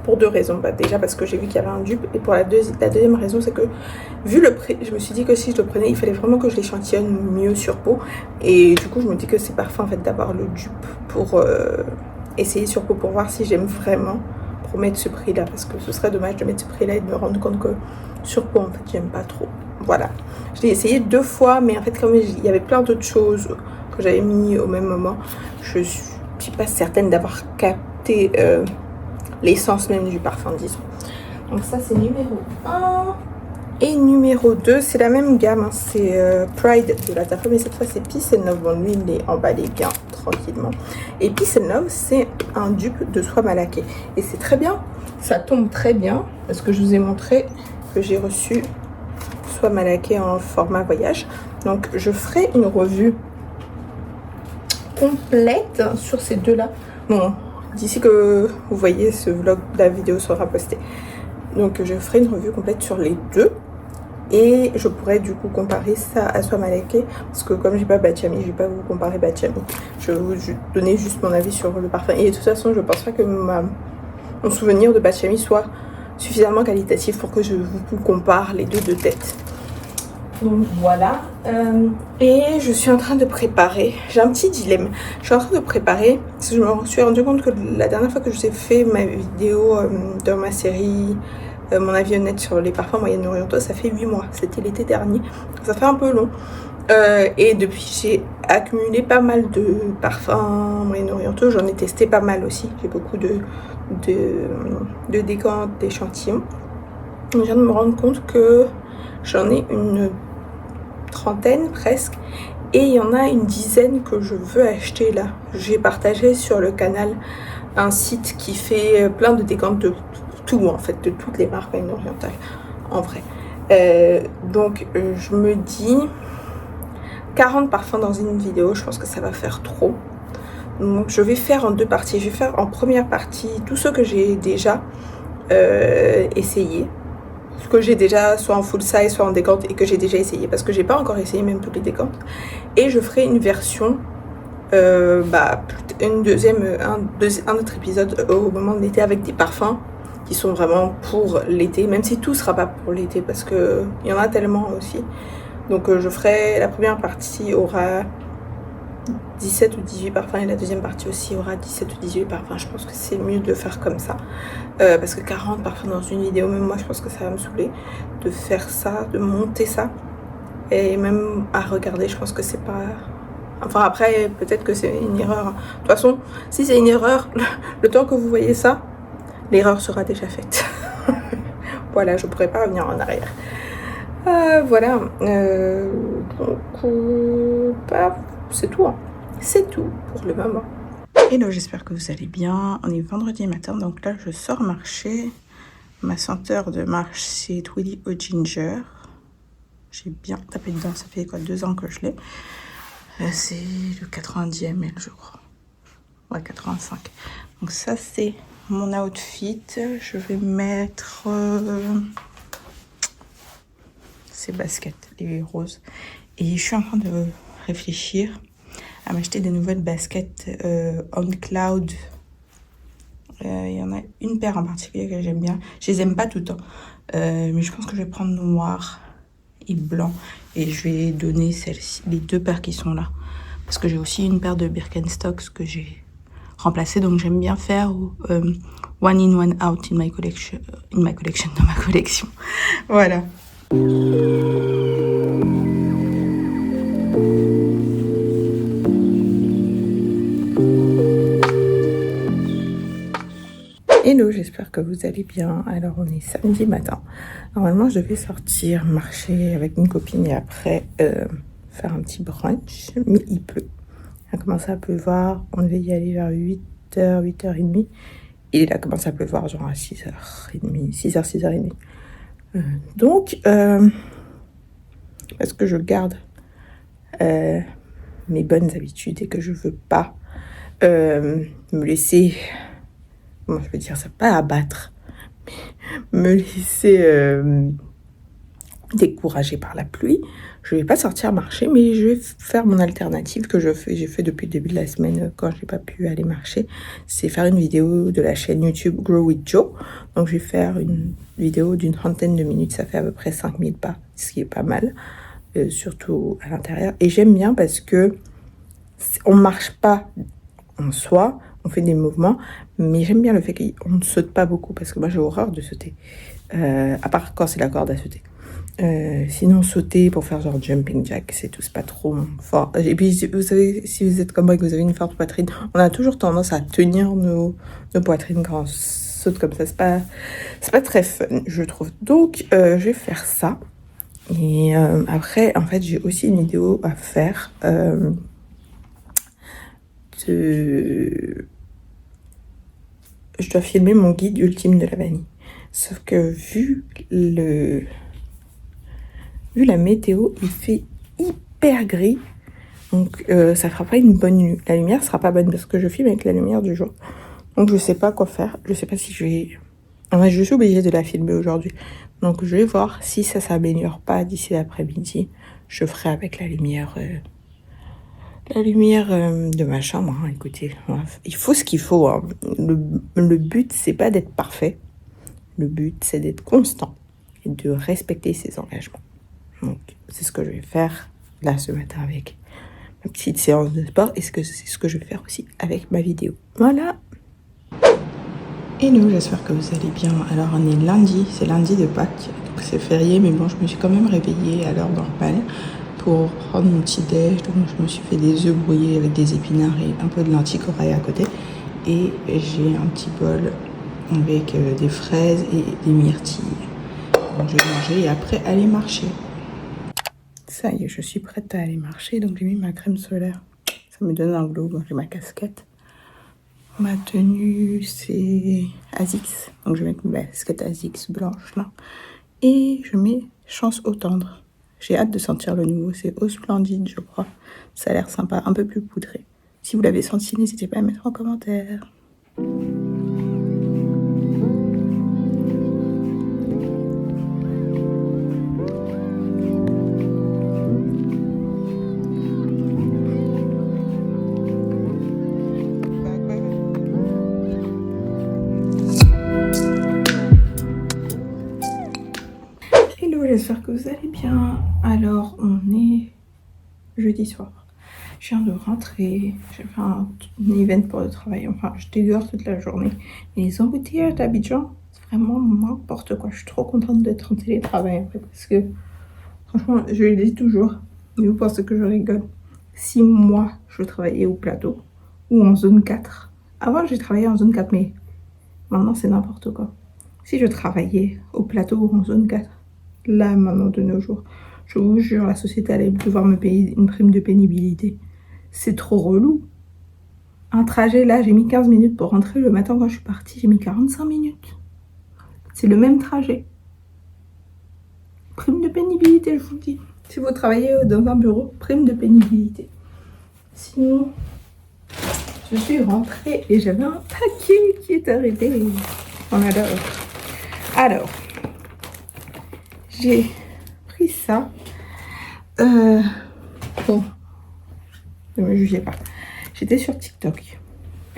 Pour 2 raisons. Bah, déjà parce que j'ai vu qu'il y avait un dupe, et pour la deuxième raison c'est que vu le prix, je me suis dit que si je le prenais il fallait vraiment que je l'échantillonne mieux sur peau, et du coup je me dis que c'est parfait en fait d'avoir le dupe pour essayer sur peau pour voir si j'aime vraiment, pour mettre ce prix là, parce que ce serait dommage de mettre ce prix là et de me rendre compte que sur peau en fait j'aime pas trop. Voilà, je l'ai essayé 2 fois, mais en fait comme il y avait plein d'autres choses que j'avais mis au même moment, je suis pas certaine d'avoir capté l'essence même du parfum, disons. Donc ça c'est numéro 1. Et numéro 2, c'est la même gamme, hein, c'est Pride de la Tafa, mais cette fois c'est Peace and Love. Bon, lui il est emballé bien tranquillement. Et Peace and Love, c'est un dupe de soie malaquée. Et c'est très bien, ça tombe très bien, parce que je vous ai montré que j'ai reçu soie malaquée en format voyage. Donc je ferai une revue complète sur ces deux-là. Bon, d'ici que vous voyez ce vlog, la vidéo sera postée. Donc je ferai une revue complète sur les deux. Et je pourrais du coup comparer ça à soie malaquée. Parce que comme j'ai pas Bachami, je vais pas vous comparer Bachami. Je vais vous donner juste mon avis sur le parfum. Et de toute façon, je pense pas que mon souvenir de Bachami soit suffisamment qualitatif pour que je vous compare les deux de tête. Donc voilà. Et je suis en train de préparer. J'ai un petit dilemme. Je suis en train de préparer. Parce que je me suis rendu compte que la dernière fois que je vous ai fait ma vidéo dans ma série mon avis honnête sur les parfums moyen-orientaux, ça fait 8 mois. C'était l'été dernier. Ça fait un peu long. Et depuis, j'ai accumulé pas mal de parfums moyen-orientaux. J'en ai testé pas mal aussi. J'ai beaucoup de décantes, d'échantillons. Je viens de me rendre compte que j'en ai une trentaine presque. Et il y en a une dizaine que je veux acheter là. J'ai partagé sur le canal un site qui fait plein de décantes de tout en fait, de toutes les marques moyen-orientales en vrai. Donc je me dis 40 parfums dans une vidéo, je pense que ça va faire trop. Donc je vais faire en 2 parties. Je vais faire en première partie tout ce que j'ai déjà essayé, ce que j'ai déjà soit en full size soit en décante et que j'ai déjà essayé, parce que j'ai pas encore essayé même toutes les décantes. Et je ferai une version un autre épisode au moment de l'été avec des parfums qui sont vraiment pour l'été, même si tout sera pas pour l'été parce que il y en a tellement aussi. Donc je ferai, la première partie aura 17 ou 18 parfums et la deuxième partie aussi aura 17 ou 18 parfums. Je pense que c'est mieux de le faire comme ça. Parce que 40 parfums dans une vidéo, même moi je pense que ça va me saouler de faire ça, de monter ça. Et même à regarder, je pense que c'est pas... Enfin après, peut-être que c'est une erreur. De toute façon, si c'est une erreur, le temps que vous voyez ça, l'erreur sera déjà faite. Voilà, je pourrais pas revenir en arrière. Voilà. C'est tout. Hein. C'est tout pour le moment. Hello, j'espère que vous allez bien. On est vendredi matin, donc là je sors marcher. Ma senteur de marche, c'est Twilly au Ginger. J'ai bien tapé dedans, ça fait quoi, 2 ans que je l'ai. C'est le 90 ml, je crois. Ouais, 85. Donc ça, c'est mon outfit. Je vais mettre ces baskets, les roses. Et je suis en train de réfléchir à m'acheter des nouvelles baskets On Cloud. Il y en a une paire en particulier que j'aime bien. Je les aime pas tout le temps. Mais je pense que je vais prendre noir et blanc. Et je vais donner celles-ci, les 2 paires qui sont là. Parce que j'ai aussi une paire de Birkenstocks que j'ai remplacées. Donc j'aime bien faire one in, one out in my collection. Dans ma collection. Voilà. Hello, j'espère que vous allez bien. Alors on est samedi matin. Normalement je devais sortir marcher avec une copine et après faire un petit brunch, mais il pleut. Il a commencé à pleuvoir, on devait y aller vers 8h, 8h30 et il a commencé à pleuvoir genre à 6h30, 6h30. Donc parce que je garde mes bonnes habitudes et que je veux pas me laisser... Comment je veux dire ça, pas abattre, mais me laisser décourager par la pluie. Je vais pas sortir marcher, mais je vais faire mon alternative que j'ai fait depuis le début de la semaine quand j'ai pas pu aller marcher. C'est faire une vidéo de la chaîne YouTube Grow with Joe. Donc je vais faire une vidéo d'une trentaine de minutes, ça fait à peu près 5000 pas, ce qui est pas mal, surtout à l'intérieur. Et j'aime bien parce que on marche pas en soi, on fait des mouvements, mais j'aime bien le fait qu'on ne saute pas beaucoup, parce que moi j'ai horreur de sauter, à part quand c'est la corde à sauter. Sinon sauter pour faire genre jumping jack, c'est pas trop fort. Et puis vous savez, si vous êtes comme moi et que vous avez une forte poitrine, on a toujours tendance à tenir nos poitrines quand on saute comme ça, c'est pas très fun, je trouve. Donc je vais faire ça, et après en fait j'ai aussi une vidéo à faire je dois filmer mon guide ultime de la vanille. Sauf que vu la météo, il fait hyper gris. Donc ça fera pas une bonne... La lumière sera pas bonne parce que je filme avec la lumière du jour. Donc je sais pas quoi faire. Je sais pas si je vais... Enfin, je suis obligée de la filmer aujourd'hui. Donc je vais voir si ça s'améliore pas d'ici l'après-midi. Je ferai avec la lumière... de ma chambre, hein. Écoutez, il faut ce qu'il faut. Hein. Le but, c'est pas d'être parfait. Le but, c'est d'être constant et de respecter ses engagements. Donc, c'est ce que je vais faire là ce matin avec ma petite séance de sport et c'est ce que je vais faire aussi avec ma vidéo. Voilà. Hello, j'espère que vous allez bien. Alors, on est lundi, c'est lundi de Pâques, donc c'est férié, mais bon, je me suis quand même réveillée à l'heure normale pour prendre mon petit déj. Donc je me suis fait des œufs brouillés avec des épinards et un peu de lentilles corail à côté. Et j'ai un petit bol avec des fraises et des myrtilles. Donc je vais manger et après aller marcher. Ça y est, je suis prête à aller marcher. Donc j'ai mis ma crème solaire. Ça me donne un glow. Donc j'ai ma casquette. Ma tenue, c'est ASICS. Donc je vais mettre ma casquette ASICS blanche là. Et je mets Chance au tendre. J'ai hâte de sentir le nouveau, c'est Eau Splendide, je crois. Ça a l'air sympa, un peu plus poudré. Si vous l'avez senti, n'hésitez pas à mettre en commentaire. j'espère que vous allez bien. Alors, on est jeudi soir. Je viens de rentrer, j'ai fait un event pour le travail. Enfin, j'étais dehors toute la journée. Et les embouteillages d'Abidjan, c'est vraiment n'importe quoi. Je suis trop contente d'être en télétravail en fait, parce que franchement, je le dis toujours, et vous pensez que je rigole. Si moi, je travaillais au plateau ou en zone 4. Avant, j'ai travaillé en zone 4, mais maintenant, c'est n'importe quoi. Si je travaillais au plateau ou en zone 4, là, maintenant, de nos jours, je vous jure, la société allait devoir me payer une prime de pénibilité. C'est trop relou. Un trajet, là, j'ai mis 15 minutes pour rentrer. Le matin, quand je suis partie, j'ai mis 45 minutes. C'est le même trajet. Prime de pénibilité, je vous le dis. Si vous travaillez dans un bureau, prime de pénibilité. Sinon, je suis rentrée et j'avais un paquet qui est arrêté. On adore. Alors, j'ai pris ça. Bon, ne me jugez pas. J'étais sur TikTok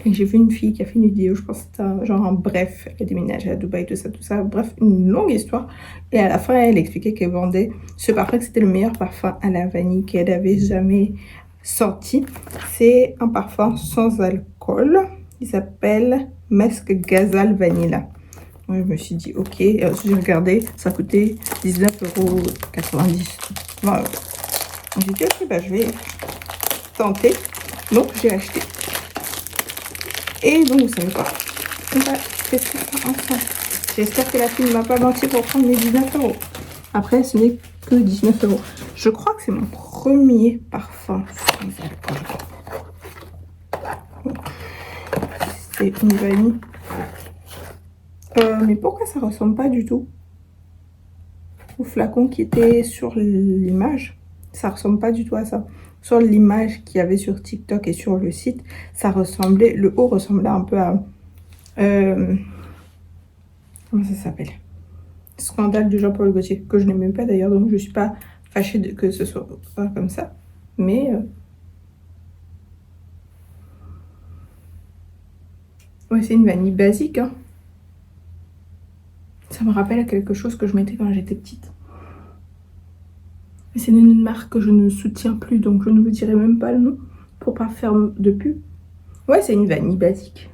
et j'ai vu une fille qui a fait une vidéo, je pense que c'était genre un bref, elle a déménagé à Dubaï, tout ça. Bref, une longue histoire. Et à la fin, elle expliquait qu'elle vendait ce parfum, que c'était le meilleur parfum à la vanille qu'elle avait jamais sorti. C'est un parfum sans alcool. Il s'appelle Musk Ghazal Vanilla. Je me suis dit, ok. Et ensuite, j'ai regardé, ça coûtait 19,90 €. Voilà. J'ai dit, ok, bah, je vais tenter. Donc, j'ai acheté. Et donc, vous savez quoi? On va tester ça ensemble. J'espère que la fille ne m'a pas menti pour prendre mes 19 €. Après, ce n'est que 19 €. Je crois que c'est mon premier parfum sans alcool. C'est une vanille. Mais pourquoi ça ressemble pas du tout au flacon qui était sur l'image? Ça ressemble pas du tout à ça. Sur l'image qu'il y avait sur TikTok et sur le site, ça ressemblait, le haut ressemblait un peu à comment ça s'appelle? Scandale de Jean-Paul Gaultier, que je n'aime pas d'ailleurs, donc je suis pas fâchée que ce soit pas comme ça. Mais ouais, c'est une vanille basique, hein. Ça me rappelle à quelque chose que je mettais quand j'étais petite. Mais c'est une marque que je ne soutiens plus, donc je ne vous dirai même pas le nom pour pas faire de pub. Ouais, c'est une vanille basique.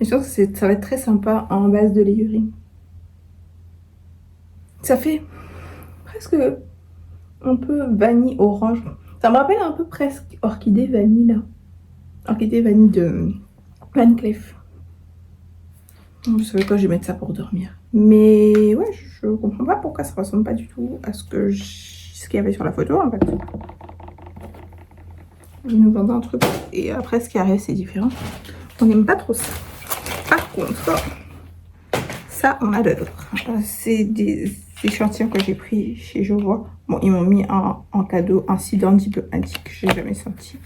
Je pense que ça va être très sympa en base de légumes. Ça fait presque un peu vanille orange. Ça me rappelle un peu presque orchidée vanille là. Orchidée vanille de Van Cleef. Vous savez quoi, je vais mettre ça pour dormir. Mais ouais, je comprends pas pourquoi ça ressemble pas du tout à ce qu'il y avait sur la photo en fait. Ils nous vendent un truc et après ce qui arrive c'est différent. On n'aime pas trop ça. Par contre, ça on adore. C'est des échantillons que j'ai pris chez Je Vois. Bon, ils m'ont mis en cadeau un Sidon diplomatique que j'ai jamais senti.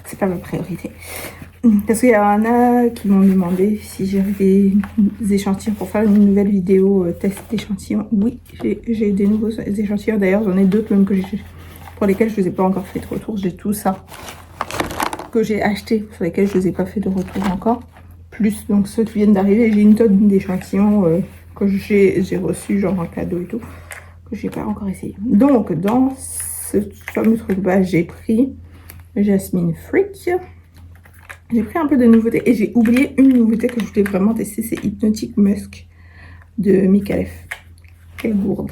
C'est pas ma priorité. Parce qu'il y en a qui m'ont demandé si j'avais des échantillons pour faire une nouvelle vidéo test d'échantillons. Oui, j'ai des nouveaux échantillons. D'ailleurs, j'en ai d'autres même pour lesquels je ne vous ai pas encore fait de retour. J'ai tout ça que j'ai acheté, sur lesquels je ne vous ai pas fait de retour encore. Plus donc ceux qui viennent d'arriver. J'ai une tonne d'échantillons que j'ai reçus, genre en cadeau et tout, que j'ai pas encore essayé. Donc, dans ce fameux truc-là, j'ai pris Jasmine Freak. J'ai pris un peu de nouveautés et j'ai oublié une nouveauté que je voulais vraiment tester, c'est Hypnotic Musk de Micallef. Quelle gourde.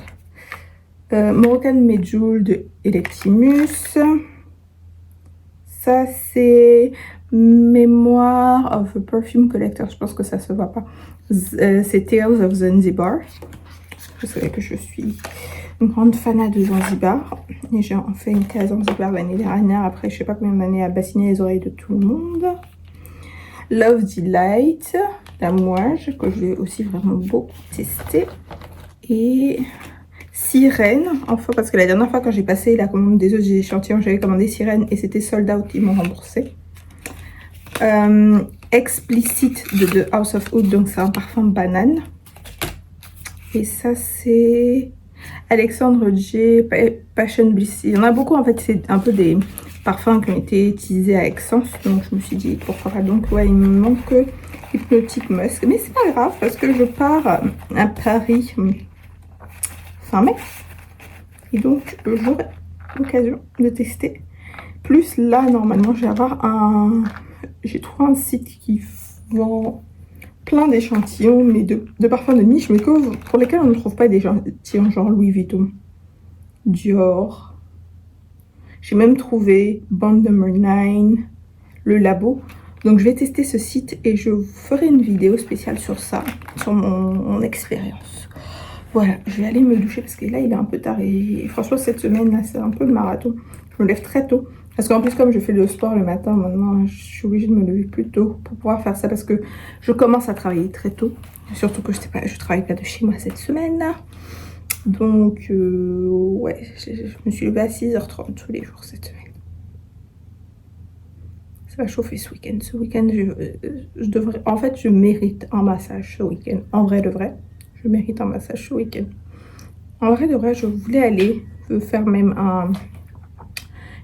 Moroccan Medjool de Electimus. Ça c'est Memoir of a Perfume Collector. Je pense que ça se voit pas. C'est Tales of Zanzibar. Vous savez que je suis une grande fan de Zanzibar. Et j'ai en fait une thé à Zanzibar l'année dernière. Après, je sais pas combien d'années à bassiner les oreilles de tout le monde. Love Delight, la mouage, que je vais aussi vraiment beaucoup tester. Et Sirène, enfin, parce que la dernière fois quand j'ai passé la commande des autres échantillons, j'avais commandé Sirène et c'était sold out, ils m'ont remboursé. Explicit de The House of Oud, donc c'est un parfum banane. Et ça c'est Alexandre J. Passion Bliss. Il y en a beaucoup en fait, c'est un peu des parfums qui ont été utilisés à Aix-en, donc je me suis dit pourquoi pas. Donc ouais, il me manque Hypnotic Musk, mais c'est pas grave parce que je pars à Paris fin mai. Et donc, j'aurai l'occasion de tester. Plus là, normalement, je vais avoir un... J'ai trouvé un site qui vend plein d'échantillons, mais de parfums de niche, mais pour lesquels on ne trouve pas d'échantillons genre Louis Vuitton, Dior. J'ai même trouvé Bond No. 9, Le Labo. Donc je vais tester ce site et je vous ferai une vidéo spéciale sur ça, sur mon expérience. Voilà, je vais aller me doucher parce que là il est un peu tard et franchement cette semaine là c'est un peu le marathon. Je me lève très tôt parce qu'en plus comme je fais le sport le matin maintenant je suis obligée de me lever plus tôt pour pouvoir faire ça parce que je commence à travailler très tôt. Surtout que je travaille pas de chez moi cette semaine là. Donc ouais, je me suis levée à 6h30 tous les jours cette semaine. Ça va chauffer ce week-end. Ce week-end, je devrais... En fait, je mérite un massage ce week-end. En vrai de vrai, je mérite un massage ce week-end. En vrai de vrai, je voulais aller faire même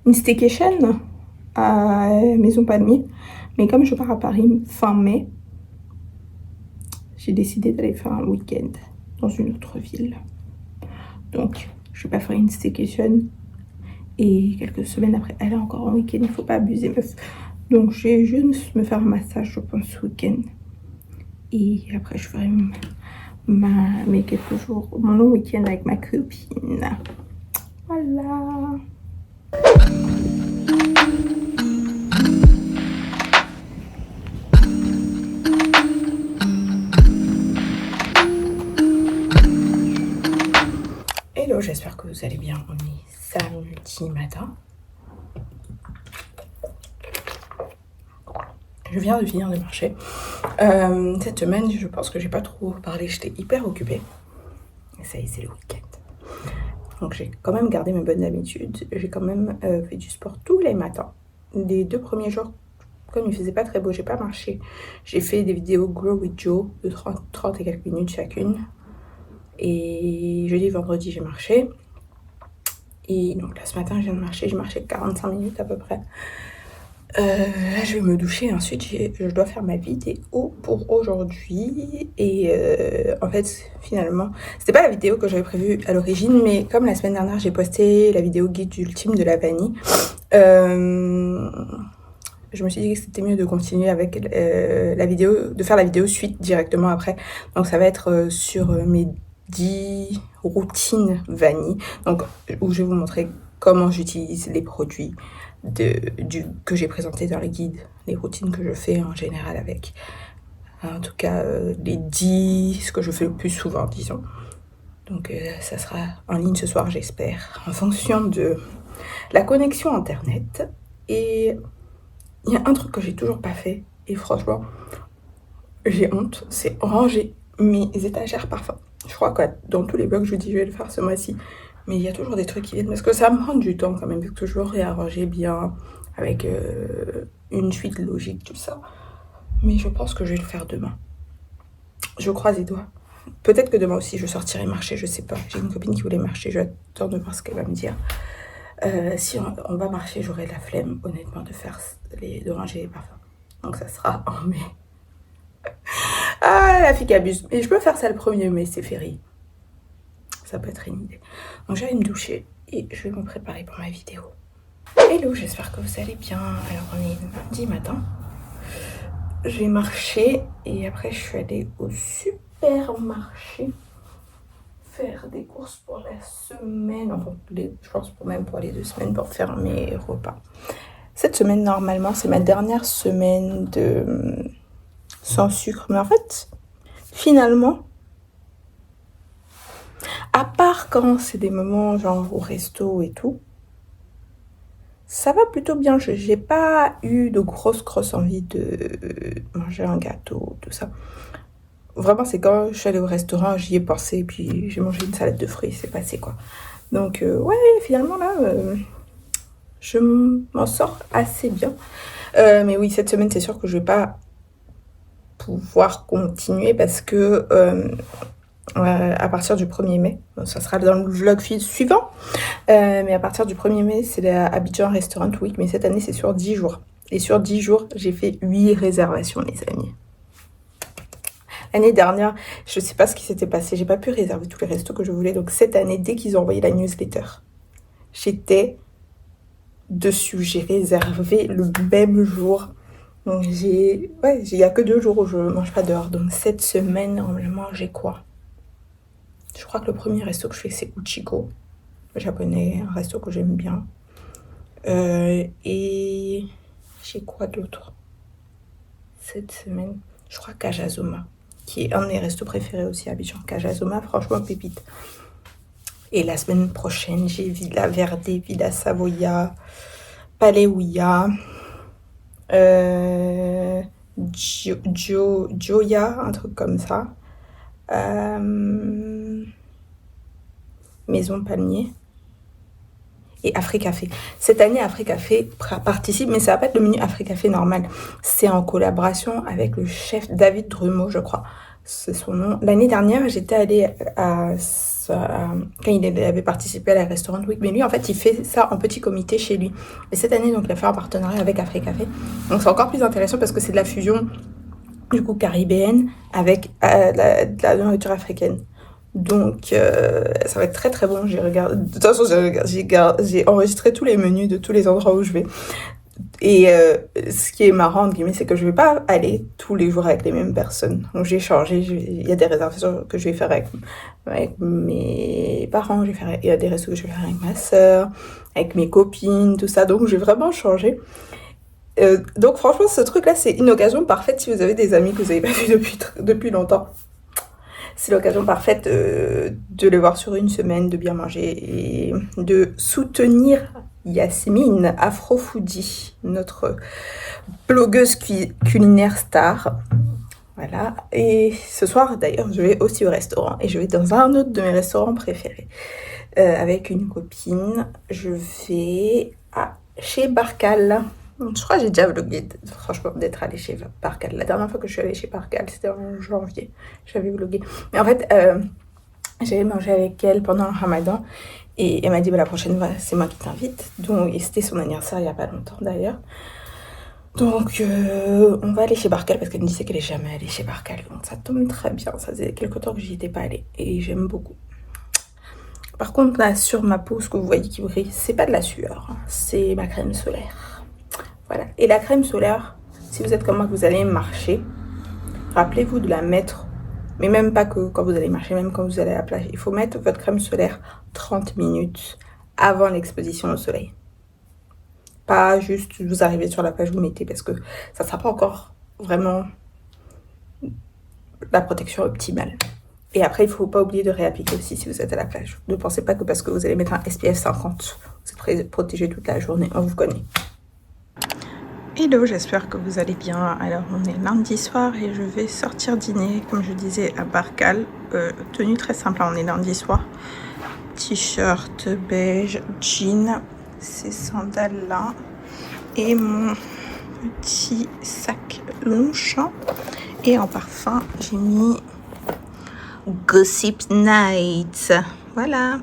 une staycation à Maison Palmier. Mais comme je pars à Paris fin mai, j'ai décidé d'aller faire un week-end dans une autre ville. Donc, je vais pas faire une staycation. Et quelques semaines après, aller encore en week-end. Il faut pas abuser, meuf. Donc, je vais juste me faire un massage, je pense, ce week-end. Et après, je ferai mes quelques jours, mon long week-end avec ma copine. Voilà. Hello, j'espère que vous allez bien. On est samedi matin. Je viens de finir de marcher. Cette semaine, je pense que j'ai pas trop parlé. J'étais hyper occupée. Et ça y est, c'est le week-end. Donc j'ai quand même gardé mes bonnes habitudes. J'ai quand même fait du sport tous les matins. Les 2 premiers jours, comme il faisait pas très beau, j'ai pas marché. J'ai fait des vidéos Grow with Joe de 30 et quelques minutes chacune. Et jeudi, vendredi, j'ai marché. Et donc là, ce matin, je viens de marcher. J'ai marché 45 minutes à peu près. Là, je vais me doucher. Ensuite, je dois faire ma vidéo pour aujourd'hui. Et en fait, finalement, c'était pas la vidéo que j'avais prévue à l'origine. Mais comme la semaine dernière, j'ai posté la vidéo guide ultime de la vanille. Je me suis dit que c'était mieux de continuer avec la vidéo, de faire la vidéo suite directement après. Donc, ça va être sur mes 10 routines vanille. Donc, où je vais vous montrer comment j'utilise les produits que j'ai présenté dans le guide, les routines que je fais en général avec, en tout cas les 10, ce que je fais le plus souvent, disons. Donc ça sera en ligne ce soir, j'espère, en fonction de la connexion internet. Et il y a un truc que j'ai toujours pas fait, et franchement, j'ai honte, c'est ranger mes étagères parfums. Je crois que dans tous les blogs, je vous dis je vais le faire ce mois-ci. Mais il y a toujours des trucs qui viennent, parce que ça me prend du temps quand même, parce que je veux réarranger bien, avec une suite logique, tout ça. Mais je pense que je vais le faire demain. Je croise les doigts. Peut-être que demain aussi, je sortirai marcher, je sais pas. J'ai une copine qui voulait marcher, je vais attendre de voir ce qu'elle va me dire. Si on va marcher, j'aurai la flemme, honnêtement, de ranger les parfums. Donc ça sera en mai. Ah, la fille qui abuse. Et je peux faire ça le 1er mai, c'est férié. Ça peut être une idée. Donc j'allais me doucher et je vais me préparer pour ma vidéo. Hello, j'espère que vous allez bien. Alors on est lundi matin. J'ai marché et après je suis allée au supermarché faire des courses pour la semaine. Enfin, je pense même pour les 2 semaines pour faire mes repas. Cette semaine, normalement, c'est ma dernière semaine de sans sucre. Mais en fait, finalement, à part quand c'est des moments genre au resto et tout, ça va plutôt bien. J'ai pas eu de grosse envie de manger un gâteau, tout ça. Vraiment, c'est quand je suis allée au restaurant, j'y ai pensé, puis j'ai mangé une salade de fruits, c'est passé quoi. Donc ouais, finalement là, je m'en sors assez bien. Mais oui, cette semaine, c'est sûr que je vais pas pouvoir continuer parce que à partir du 1er mai, ça sera dans le vlog suivant, mais à partir du 1er mai, c'est la Abidjan Restaurant Week, mais cette année, c'est sur 10 jours. Et sur 10 jours, j'ai fait 8 réservations, les amis. L'année dernière, je sais pas ce qui s'était passé. J'ai pas pu réserver tous les restos que je voulais. Donc cette année, dès qu'ils ont envoyé la newsletter, j'étais dessus. J'ai réservé le même jour. Donc il y a que 2 jours où je mange pas dehors. Donc cette semaine, normalement, j'ai quoi? Je crois que le premier resto que je fais, c'est Uchiko, japonais, un resto que j'aime bien. Et j'ai quoi d'autre cette semaine? Je crois Kajazuma, qui est un de mes restos préférés aussi à Abidjan. Kajazuma, franchement, pépite. Et la semaine prochaine, j'ai Villa Verde, Villa Savoia, Palais Ouya, Joya, un truc comme ça. Maison Palmier. Et Africafé. Cette année, Africafé participe, mais ça va pas être le menu Africafé normal. C'est en collaboration avec le chef David Drumeau, je crois. C'est son nom. L'année dernière, j'étais allée quand il avait participé à la Restaurant Week, mais lui, en fait, il fait ça en petit comité chez lui. Et cette année, donc, il a fait un partenariat avec Africafé. Donc, c'est encore plus intéressant parce que c'est de la fusion, du coup, caribéenne avec de la nourriture africaine. Donc, ça va être très très bon. De toute façon, j'ai enregistré tous les menus de tous les endroits où je vais. Et ce qui est marrant, entre guillemets, c'est que je vais pas aller tous les jours avec les mêmes personnes. Donc, j'ai changé. Il y a des réservations que je vais faire avec mes parents. Il y a des restos que je vais faire avec ma sœur, avec mes copines, tout ça. Donc, j'ai vraiment changé. Donc, franchement, ce truc-là, c'est une occasion parfaite si vous avez des amis que vous n'avez pas vus depuis longtemps. C'est l'occasion parfaite de les voir sur une semaine, de bien manger et de soutenir Yasmine Afrofoodie, notre blogueuse culinaire star. Voilà. Et ce soir, d'ailleurs, je vais aussi au restaurant et je vais dans un autre de mes restaurants préférés avec une copine. Je vais chez Barcal. Je crois que j'ai déjà vlogué, franchement, d'être allée chez Barcal. La dernière fois que je suis allée chez Barcal, c'était en janvier. J'avais vlogué. Mais en fait, j'avais mangé avec elle pendant le Ramadan. Et elle m'a dit, la prochaine fois, c'est moi qui t'invite. Et c'était son anniversaire il n'y a pas longtemps, d'ailleurs. Donc, on va aller chez Barcal parce qu'elle me disait qu'elle n'est jamais allée chez Barcal. Donc, ça tombe très bien. Ça faisait quelque temps que j'y étais pas allée. Et j'aime beaucoup. Par contre, là, sur ma peau, ce que vous voyez qui brille, c'est pas de la sueur. C'est ma crème solaire. Voilà. Et la crème solaire, si vous êtes comme moi, que vous allez marcher, rappelez-vous de la mettre, mais même pas que quand vous allez marcher, même quand vous allez à la plage. Il faut mettre votre crème solaire 30 minutes avant l'exposition au soleil. Pas juste vous arrivez sur la plage, vous mettez, parce que ça ne sera pas encore vraiment la protection optimale. Et après, il ne faut pas oublier de réappliquer aussi si vous êtes à la plage. Ne pensez pas que parce que vous allez mettre un SPF 50, vous êtes protégé toute la journée. On vous connaît. Hello, j'espère que vous allez bien. Alors, on est lundi soir et je vais sortir dîner, comme je disais, à Barcal. Tenue très simple, on est lundi soir. T-shirt beige, jean, ces sandales-là et mon petit sac Longchamp. Et en parfum, j'ai mis Gossip Night. Voilà.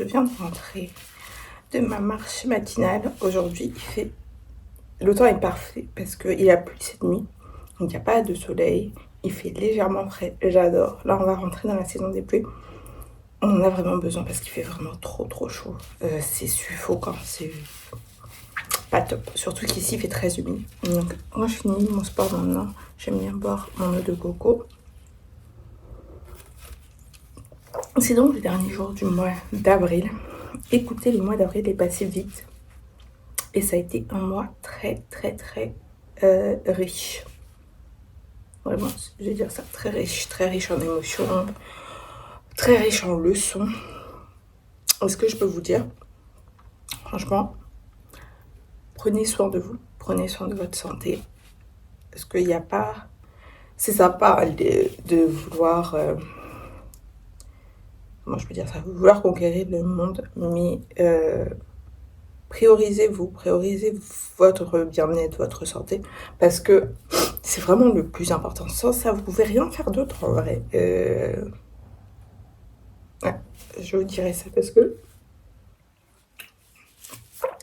je viens de rentrer de ma marche matinale. Aujourd'hui, le temps est parfait parce qu'il a plu cette nuit. Donc, il n'y a pas de soleil. Il fait légèrement frais. J'adore. Là, on va rentrer dans la saison des pluies. On en a vraiment besoin parce qu'il fait vraiment trop chaud. C'est suffocant. C'est pas top. Surtout qu'ici, il fait très humide. Donc, moi, je finis mon sport maintenant. J'aime bien boire mon eau de coco. C'est donc le dernier jour du mois d'avril. Écoutez, le mois d'avril est passé vite. Et ça a été un mois très riche. Vraiment, je vais dire ça, très riche en émotions, très riche en leçons. Est-ce que je peux vous dire, franchement, prenez soin de vous, prenez soin de votre santé. Parce qu'il n'y a pas... C'est sympa de vouloir... comment je peux dire ça, vouloir conquérir le monde, mais priorisez-vous, priorisez votre bien-être, votre santé, parce que c'est vraiment le plus important. Sans ça, vous pouvez rien faire d'autre en vrai. Ouais, je vous dirais ça parce que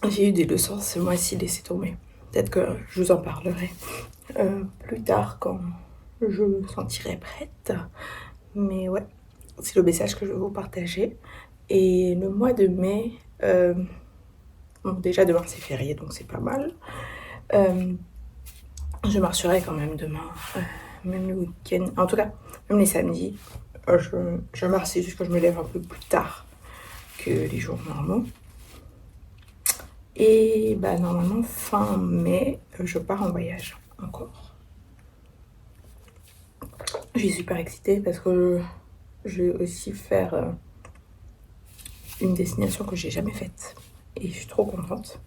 j'ai eu des leçons ce mois-ci, laissez tomber. Peut-être que je vous en parlerai plus tard quand je me sentirai prête. Mais ouais, c'est le message que je vais vous partager. Et le mois de mai, bon, déjà demain c'est férié, donc c'est pas mal. Je marcherai quand même demain, même le week-end. En tout cas, même les samedis, je marche, c'est juste que je me lève un peu plus tard que les jours normaux. Et bah, normalement, fin mai, je pars en voyage encore. Je suis super excitée parce que je vais aussi faire une destination que j'ai jamais faite. Et je suis trop contente.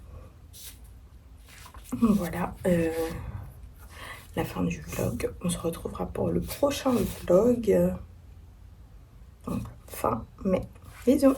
Voilà, la fin du vlog. On se retrouvera pour le prochain vlog. Donc, fin mai. Bisous!